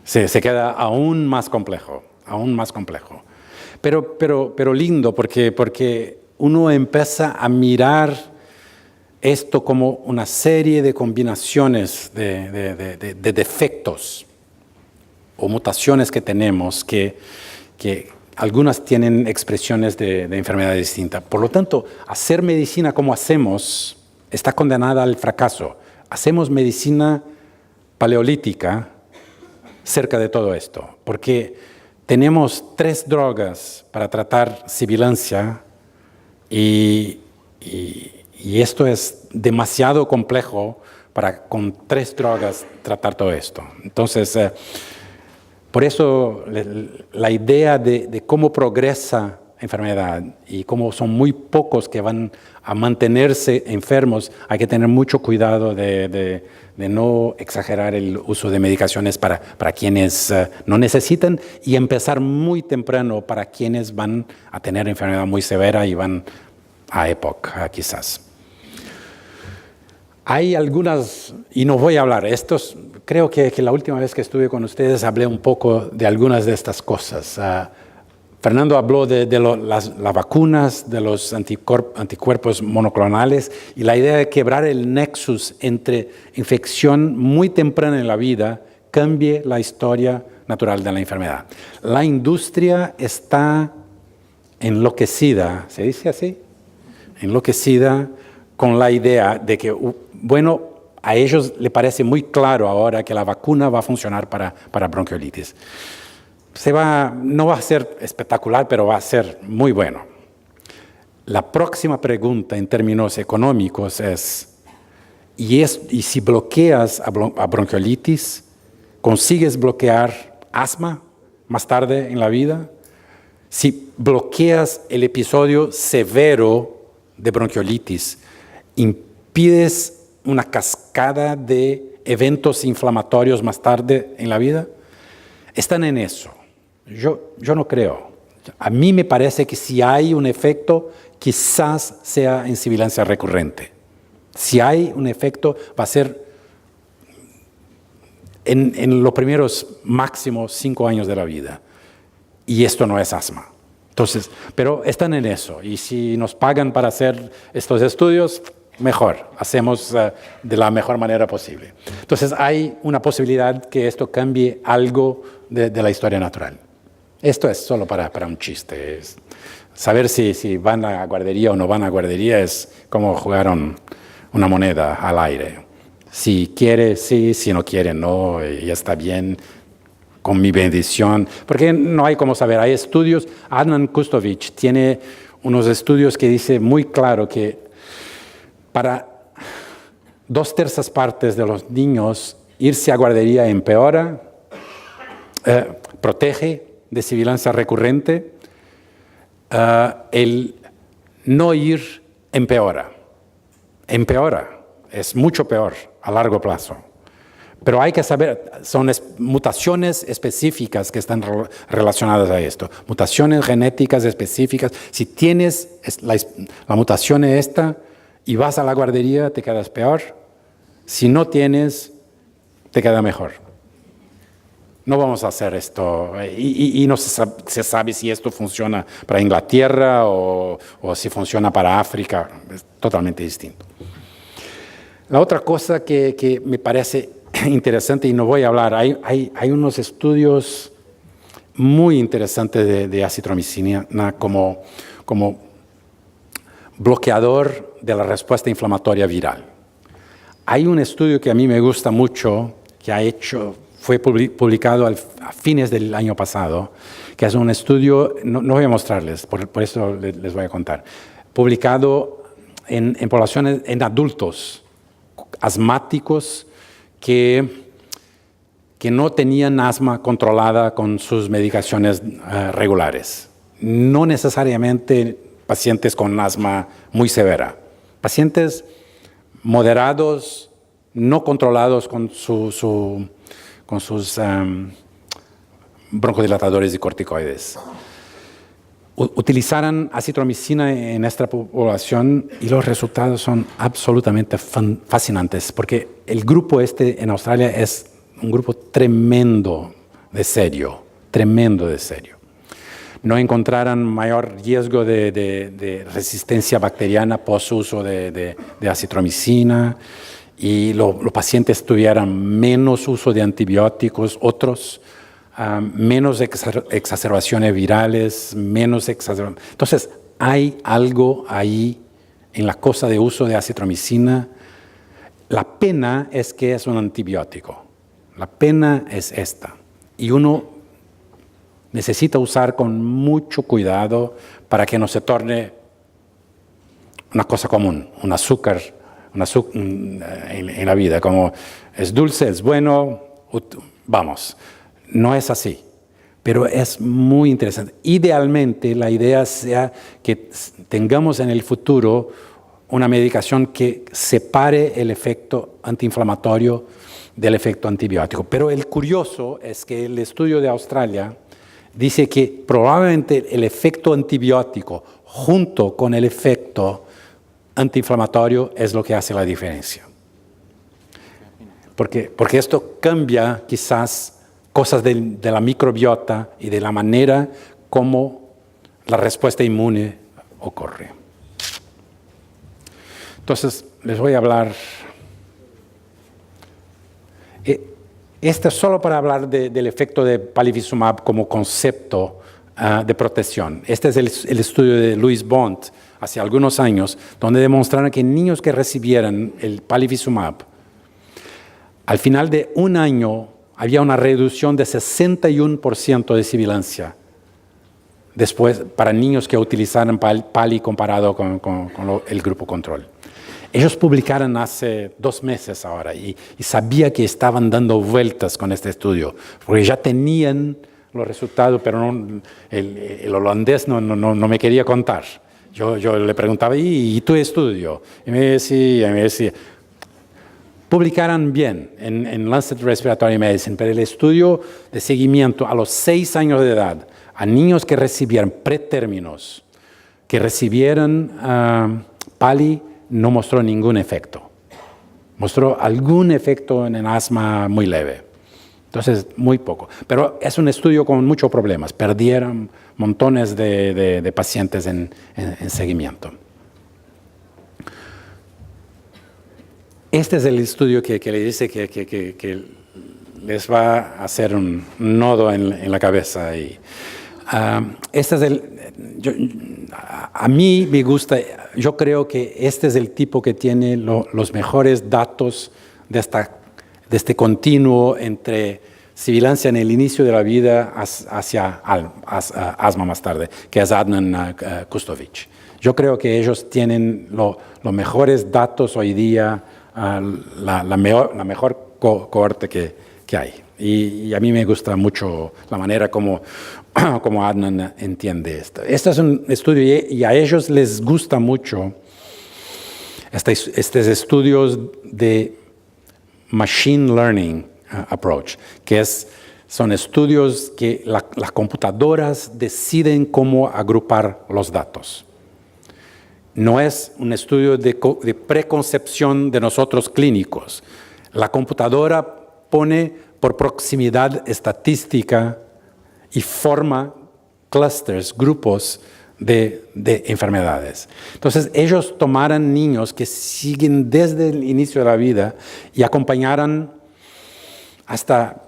se queda aún más complejo. Pero lindo, porque uno empieza a mirar esto como una serie de combinaciones de defectos o mutaciones que tenemos que algunas tienen expresiones de enfermedad distinta. Por lo tanto, hacer medicina como hacemos está condenada al fracaso. Hacemos medicina paleolítica cerca de todo esto, porque tenemos 3 drogas para tratar sibilancia y esto es demasiado complejo para con 3 drogas tratar todo esto. Entonces, por eso la idea de cómo progresa enfermedad y cómo son muy pocos que van a mantenerse enfermos, hay que tener mucho cuidado de no exagerar el uso de medicaciones para quienes no necesitan y empezar muy temprano para quienes van a tener enfermedad muy severa y van a época quizás. Hay algunas, y no voy a hablar, creo que la última vez que estuve con ustedes hablé un poco de algunas de estas cosas. Fernando habló de las vacunas, de los anticuerpos monoclonales y la idea de quebrar el nexus entre infección muy temprana en la vida cambie la historia natural de la enfermedad. La industria está enloquecida, ¿se dice así? Enloquecida con la idea de que, bueno, a ellos les parece muy claro ahora que la vacuna va a funcionar para bronquiolitis. No va a ser espectacular, pero va a ser muy bueno. La próxima pregunta en términos económicos es, ¿y si bloqueas a bronquiolitis, consigues bloquear asma más tarde en la vida? Si bloqueas el episodio severo de bronquiolitis, ¿impides una cascada de eventos inflamatorios más tarde en la vida? Están en eso. Yo no creo. A mí me parece que si hay un efecto, quizás sea en sibilancia recurrente. Si hay un efecto, va a ser en los primeros máximos 5 años de la vida. Y esto no es asma. Entonces, pero están en eso. Y si nos pagan para hacer estos estudios, mejor. Hacemos de la mejor manera posible. Entonces, hay una posibilidad que esto cambie algo de la historia natural. Esto es solo para un chiste. Saber si van a guardería o no van a guardería es como jugar una moneda al aire. Si quiere, sí, si no quiere, no, y está bien, con mi bendición. Porque no hay cómo saber. Hay estudios, Adnan Kustovich tiene unos estudios que dice muy claro que para 2/3 partes de los niños irse a guardería empeora, protege de sibilancia recurrente, el no ir empeora, es mucho peor a largo plazo. Pero hay que saber, son mutaciones específicas que están relacionadas a esto, mutaciones genéticas específicas. Si tienes la mutación esta y vas a la guardería, te quedas peor. Si no tienes, te queda mejor. No vamos a hacer esto y no se sabe si esto funciona para Inglaterra o si funciona para África. Es totalmente distinto. La otra cosa que me parece interesante, y no voy a hablar, hay unos estudios muy interesantes de acitromicina como bloqueador de la respuesta inflamatoria viral. Hay un estudio que a mí me gusta mucho, fue publicado a fines del año pasado, que es un estudio, no voy a mostrarles, por eso les voy a contar, publicado en poblaciones, en adultos asmáticos que no tenían asma controlada con sus medicaciones regulares. No necesariamente pacientes con asma muy severa, pacientes moderados, no controlados con sus broncodilatadores y corticoides. Utilizaran acitromicina en esta población y los resultados son absolutamente fascinantes, porque el grupo en Australia es un grupo tremendo de serio. No encontraran mayor riesgo de resistencia bacteriana post-uso de acitromicina, y los pacientes tuvieran menos uso de antibióticos, otros menos exacerbaciones virales, menos exacerbaciones. Entonces, hay algo ahí en la cosa de uso de acitromicina. La pena es que es un antibiótico. La pena es esta. Y uno necesita usar con mucho cuidado para que no se torne una cosa común, un azúcar en la vida, como es dulce, es bueno, vamos. No es así, pero es muy interesante. Idealmente, la idea sea que tengamos en el futuro una medicación que separe el efecto antiinflamatorio del efecto antibiótico. Pero el curioso es que el estudio de Australia dice que probablemente el efecto antibiótico junto con el efecto antiinflamatorio es lo que hace la diferencia. Porque esto cambia quizás cosas de la microbiota y de la manera como la respuesta inmune ocurre. Entonces, les voy a hablar. Esto es solo para hablar del efecto de palivizumab como concepto de protección. Este es el estudio de Louis Bond hace algunos años, donde demostraron que niños que recibieran el palivizumab, al final de un año había una reducción de 61% de sibilancia después para niños que utilizaran pali comparado con el grupo control. Ellos publicaron hace 2 meses ahora y sabía que estaban dando vueltas con este estudio, porque ya tenían los resultados, pero el holandés no me quería contar. Yo le preguntaba, ¿y tu estudio? Y me decía. Publicaron bien en Lancet Respiratory Medicine, pero el estudio de seguimiento a los 6 años de edad, a niños que recibieran pretérminos, que recibieran pali, no mostró ningún efecto. Mostró algún efecto en el asma muy leve. Entonces, muy poco. Pero es un estudio con muchos problemas. Perdieron montones de pacientes en seguimiento. Este es el estudio que le dice que les va a hacer un nodo en la cabeza. Este es a mí me gusta, yo creo que este es el tipo que tiene los mejores datos de este continuo entre sibilancia en el inicio de la vida hacia asma más tarde, que es Adnan Kustovic. Yo creo que ellos tienen los mejores datos hoy día, la mejor cohorte que hay. Y a mí me gusta mucho la manera como Adnan entiende esto. Este es un estudio y a ellos les gusta mucho estos estudios de machine learning approach, que son estudios que las computadoras deciden cómo agrupar los datos. No es un estudio de preconcepción de nosotros clínicos. La computadora pone por proximidad estadística y forma clusters, grupos de enfermedades. Entonces, ellos tomaron niños que siguen desde el inicio de la vida y acompañaron hasta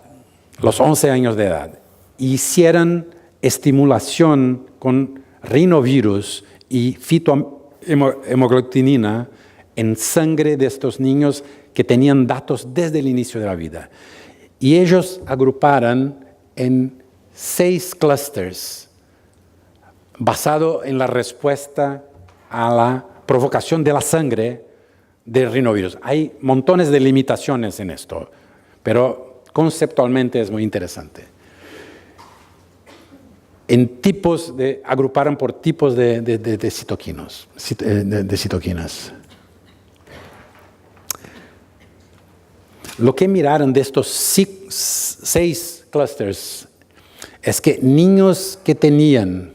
los 11 años de edad. Hicieron estimulación con rinovirus y fitohemoglutinina en sangre de estos niños que tenían datos desde el inicio de la vida. Y ellos agruparon en 6 clusters basado en la respuesta a la provocación de la sangre de rinovirus. Hay montones de limitaciones en esto, pero conceptualmente es muy interesante. Agruparon por tipos de citoquinas. Lo que miraron de estos 6 clusters es que niños que tenían,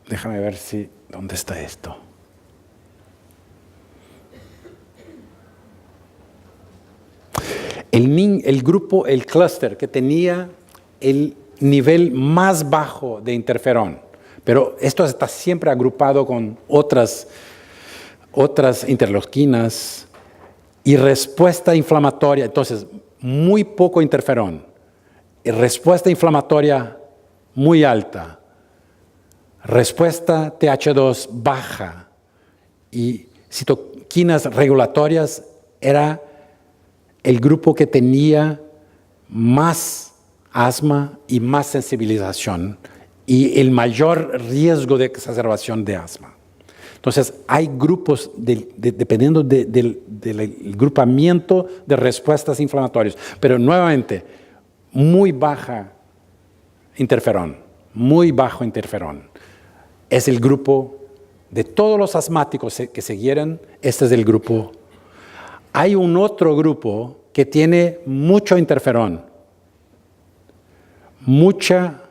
déjame ver ¿dónde está esto? El clúster que tenía el nivel más bajo de interferón, pero esto está siempre agrupado con otras interleuquinas y respuesta inflamatoria, entonces muy poco interferón respuesta inflamatoria muy alta, respuesta TH2 baja y citoquinas regulatorias, era el grupo que tenía más asma y más sensibilización y el mayor riesgo de exacerbación de asma. Entonces, hay grupos, dependiendo del agrupamiento de respuestas inflamatorias, pero nuevamente, muy baja interferón, muy bajo interferón. Es el grupo de todos los asmáticos que siguieron, este es el grupo. Hay un otro grupo que tiene mucho interferón, mucha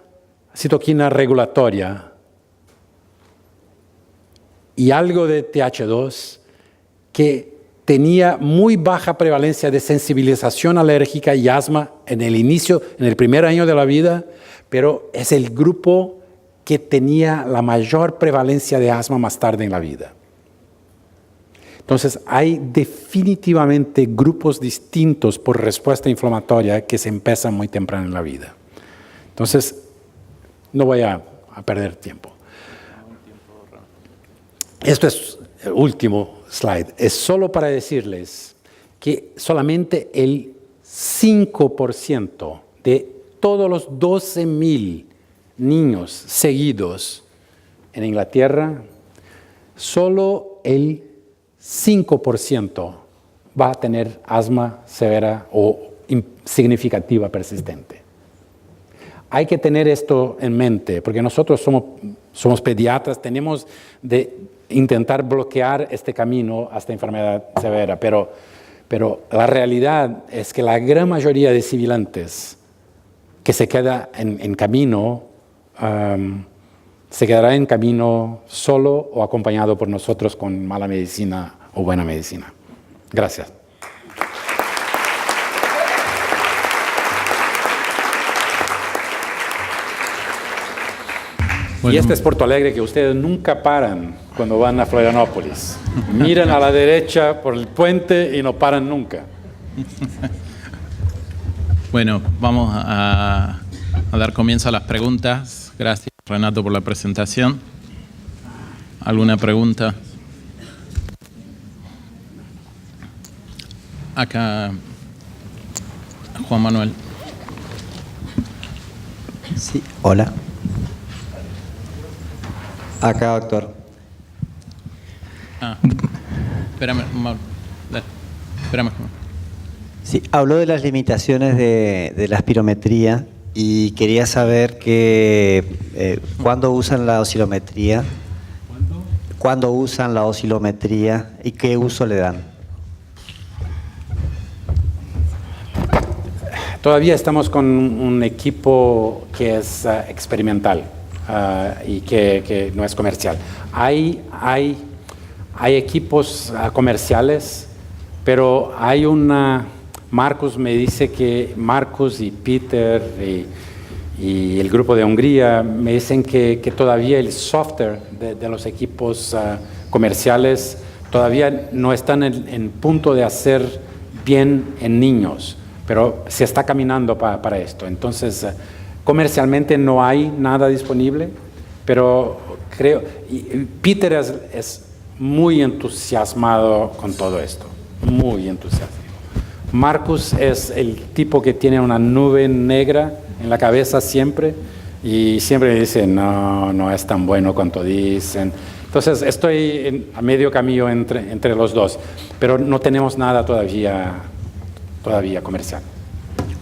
citoquina regulatoria y algo de TH2 que tenía muy baja prevalencia de sensibilización alérgica y asma en el inicio, en el primer año de la vida, pero es el grupo que tenía la mayor prevalencia de asma más tarde en la vida. Entonces, hay definitivamente grupos distintos por respuesta inflamatoria que se empiezan muy temprano en la vida. Entonces, no voy a perder tiempo. Esto es el último slide. Es solo para decirles que solamente el 5% de todos los 12,000 niños seguidos en Inglaterra, solo el 5% va a tener asma severa o significativa persistente. Hay que tener esto en mente, porque nosotros somos pediatras, tenemos de intentar bloquear este camino hasta enfermedad severa, pero la realidad es que la gran mayoría de sibilantes que se queda en camino, se quedará en camino solo o acompañado por nosotros con mala medicina o buena medicina. Gracias. Bueno. Y este es Porto Alegre, que ustedes nunca paran cuando van a Florianópolis. Miran a la derecha por el puente y no paran nunca. Bueno, vamos a dar comienzo a las preguntas. Gracias, Renato, por la presentación. ¿Alguna pregunta? Acá, Juan Manuel. Sí, hola. Acá, doctor. Espérame. Sí, habló de las limitaciones de la espirometría y quería saber cuándo usan la oscilometría. ¿Cuándo usan la oscilometría y qué uso le dan? Todavía estamos con un equipo que es experimental. Y que no es comercial. Hay equipos comerciales, pero hay Marcus me dice que Marcus y Peter y el grupo de Hungría me dicen que todavía el software de los equipos comerciales todavía no están en punto de hacer bien en niños, pero se está caminando para esto. Entonces, comercialmente no hay nada disponible, pero creo, Peter es muy entusiasmado con todo esto, muy entusiasmado. Marcus es el tipo que tiene una nube negra en la cabeza siempre y siempre dice, no es tan bueno cuanto dicen. Entonces estoy a medio camino entre los dos, pero no tenemos nada todavía comercial.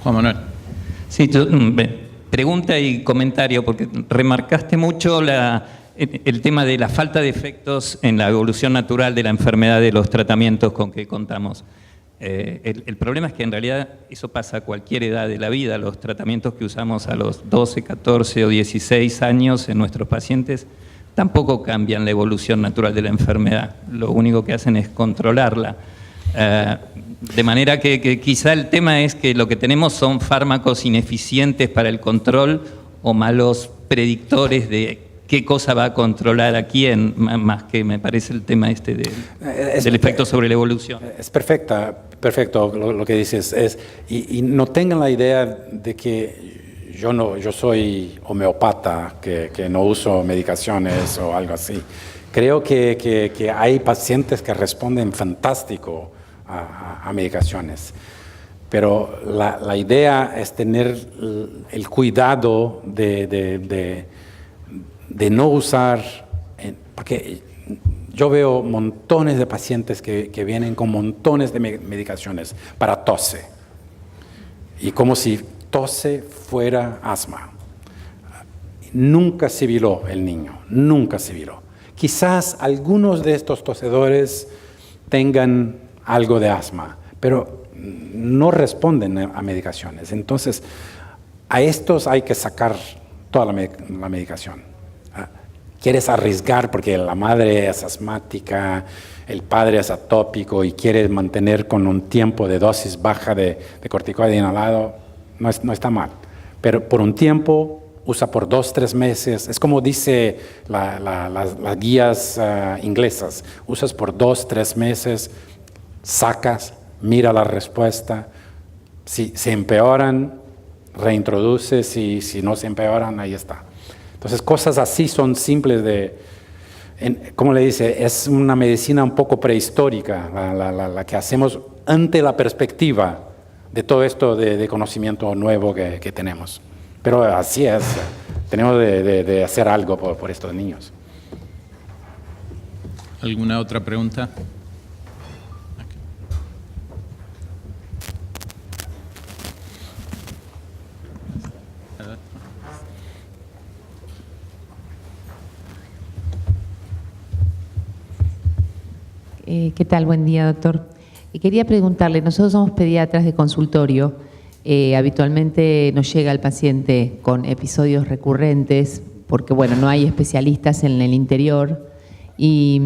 Juan Manuel. Sí, pregunta y comentario, porque remarcaste mucho el tema de la falta de efectos en la evolución natural de la enfermedad de los tratamientos con que contamos. El problema es que en realidad eso pasa a cualquier edad de la vida. Los tratamientos que usamos a los 12, 14 o 16 años en nuestros pacientes tampoco cambian la evolución natural de la enfermedad. Lo único que hacen es controlarla. De manera que quizá el tema es que lo que tenemos son fármacos ineficientes para el control o malos predictores de qué cosa va a controlar a quién, más que me parece el tema del efecto sobre la evolución. Es perfecto lo que dices. Y no tengan la idea de que yo soy homeopata, que no uso medicaciones o algo así. Creo que hay pacientes que responden fantástico a medicaciones, pero la idea es tener el cuidado de no usar, porque yo veo montones de pacientes que vienen con montones de medicaciones para tose, y como si tose fuera asma. Nunca sibiló el niño, nunca sibiló. Quizás algunos de estos tosedores tengan algo de asma, pero no responden a medicaciones. Entonces, a estos hay que sacar toda la medicación. Quieres arriesgar porque la madre es asmática, el padre es atópico y quieres mantener con un tiempo de dosis baja de corticoide inhalado, no está mal. Pero por un tiempo, usa por 2-3 meses. Es como dice las guías inglesas. Usas por 2-3 meses, sacas, mira la respuesta. Si se empeoran, reintroduces, y si no se empeoran, ahí está. Entonces, cosas así son simples ¿cómo le dice? Es una medicina un poco prehistórica, la que hacemos ante la perspectiva de todo esto de conocimiento nuevo que tenemos. Pero así es, tenemos de hacer algo por estos niños. ¿Alguna otra pregunta? ¿Qué tal? Buen día, doctor. Quería preguntarle, nosotros somos pediatras de consultorio, habitualmente nos llega el paciente con episodios recurrentes, porque bueno, no hay especialistas en el interior y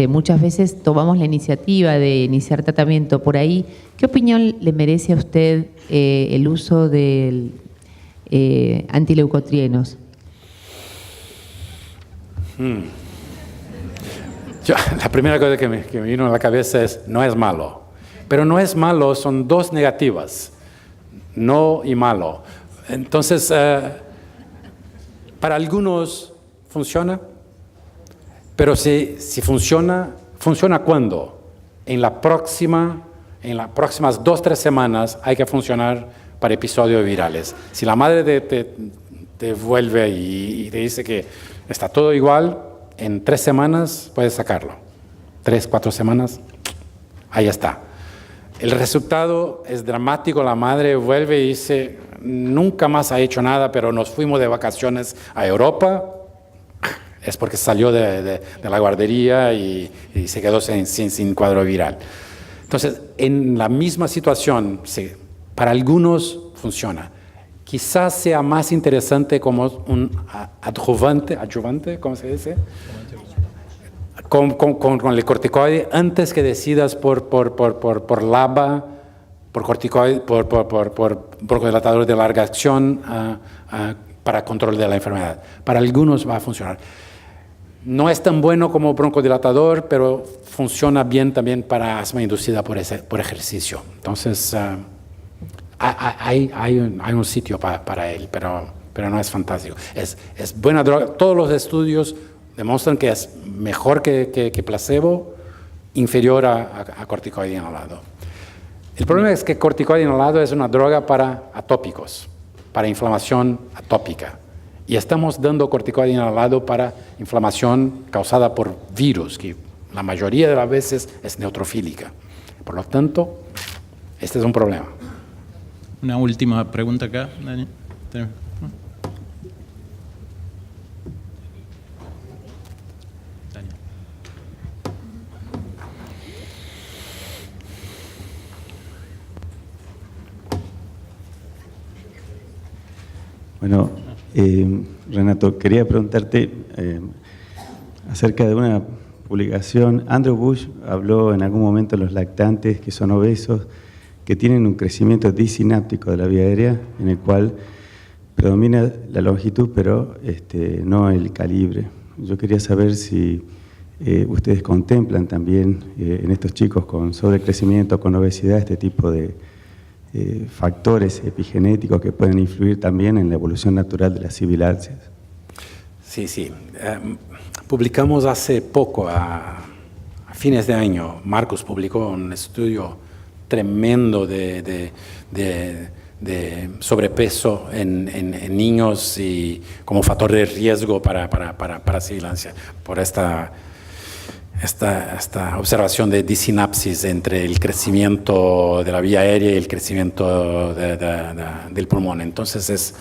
muchas veces tomamos la iniciativa de iniciar tratamiento por ahí. ¿Qué opinión le merece a usted el uso de antileucotrienos? La primera cosa que me vino a la cabeza es, no es malo. Pero no es malo, son dos negativas, no y malo. Entonces, para algunos funciona, pero si funciona, ¿funciona cuándo? En las próximas 2-3 semanas hay que funcionar para episodios virales. Si la madre te vuelve y te dice que está todo igual, en 3 semanas puedes sacarlo. 3-4 semanas, ahí está. El resultado es dramático, la madre vuelve y dice, nunca más ha hecho nada, pero nos fuimos de vacaciones a Europa, es porque salió de la guardería y se quedó sin cuadro viral. Entonces, en la misma situación, sí, para algunos funciona. Quizás sea más interesante como un adyuvante, ¿cómo se dice? Con el corticoide, antes que decidas por LABA, por corticoide, por broncodilatador de larga acción para control de la enfermedad. Para algunos va a funcionar. No es tan bueno como broncodilatador, pero funciona bien también para asma inducida por ejercicio. Entonces, hay un sitio para él, pero no es fantástico. Es buena droga. Todos los estudios demuestran que es mejor que placebo, inferior a corticoide inhalado. El problema es que corticoide inhalado es una droga para atópicos, para inflamación atópica. Y estamos dando corticoide inhalado para inflamación causada por virus, que la mayoría de las veces es neutrofílica. Por lo tanto, este es un problema. Una última pregunta acá, Daniel. Bueno, Renato, quería preguntarte acerca de una publicación. Andrew Bush habló en algún momento de los lactantes que son obesos, que tienen un crecimiento disináptico de la vía aérea, en el cual predomina la longitud, pero no el calibre. Yo quería saber si ustedes contemplan también en estos chicos con sobrecrecimiento, con obesidad, este tipo de factores epigenéticos que pueden influir también en la evolución natural de las sibilancias. Sí, sí. Publicamos hace poco, a fines de año, Marcos publicó un estudio tremendo de sobrepeso en niños y como factor de riesgo para sibilancia, por esta observación de disinapsis entre el crecimiento de la vía aérea y el crecimiento del pulmón. Entonces es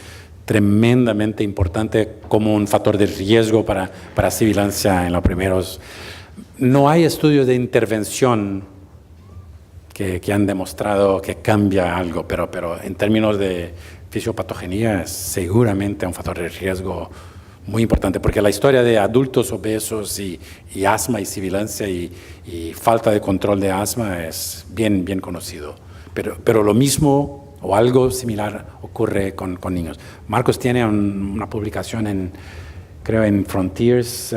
tremendamente importante como un factor de riesgo para sibilancia en los primeros. No hay estudios de intervención que han demostrado que cambia algo, pero en términos de fisiopatogenía es seguramente un factor de riesgo muy importante, porque la historia de adultos obesos y asma y sibilancia y falta de control de asma es bien conocido. Pero lo mismo o algo similar ocurre con niños. Marcos tiene una publicación creo en Frontiers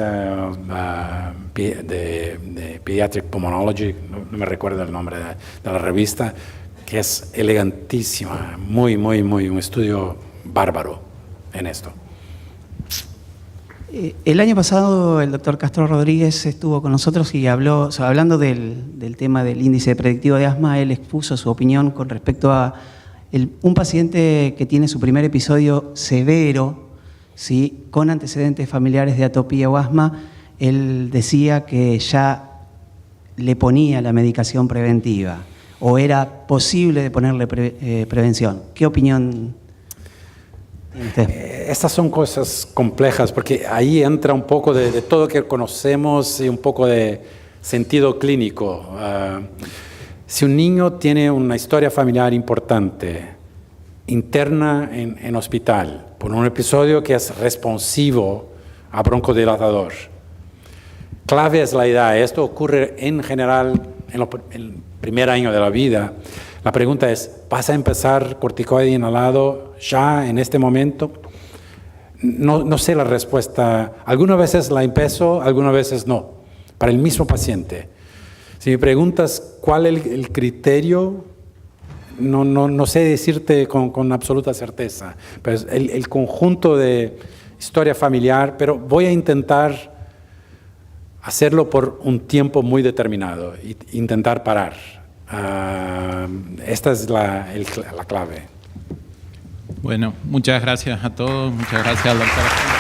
de Pediatric Pulmonology, no me recuerdo el nombre de la revista, que es elegantísima, un estudio bárbaro en esto. El año pasado el doctor Castro Rodríguez estuvo con nosotros y hablando del tema del índice predictivo de asma. Él expuso su opinión con respecto a un paciente que tiene su primer episodio severo, ¿sí?, con antecedentes familiares de atopía o asma. Él decía que ya le ponía la medicación preventiva o era posible de ponerle prevención. ¿Qué opinión tiene usted? Estas son cosas complejas porque ahí entra un poco de todo que conocemos y un poco de sentido clínico. Si un niño tiene una historia familiar importante, interna en hospital, por un episodio que es responsivo a broncodilatador, clave es la edad. Esto ocurre en general en el primer año de la vida. La pregunta es, ¿vas a empezar corticoide inhalado ya en este momento? No sé la respuesta. Algunas veces la empiezo, algunas veces no, para el mismo paciente. Si me preguntas cuál es el criterio, no sé decirte con absoluta certeza. Pero es el conjunto de historia familiar, pero voy a intentar hacerlo por un tiempo muy determinado e intentar parar. Esta es la clave. Bueno, muchas gracias a todos, muchas gracias al doctor.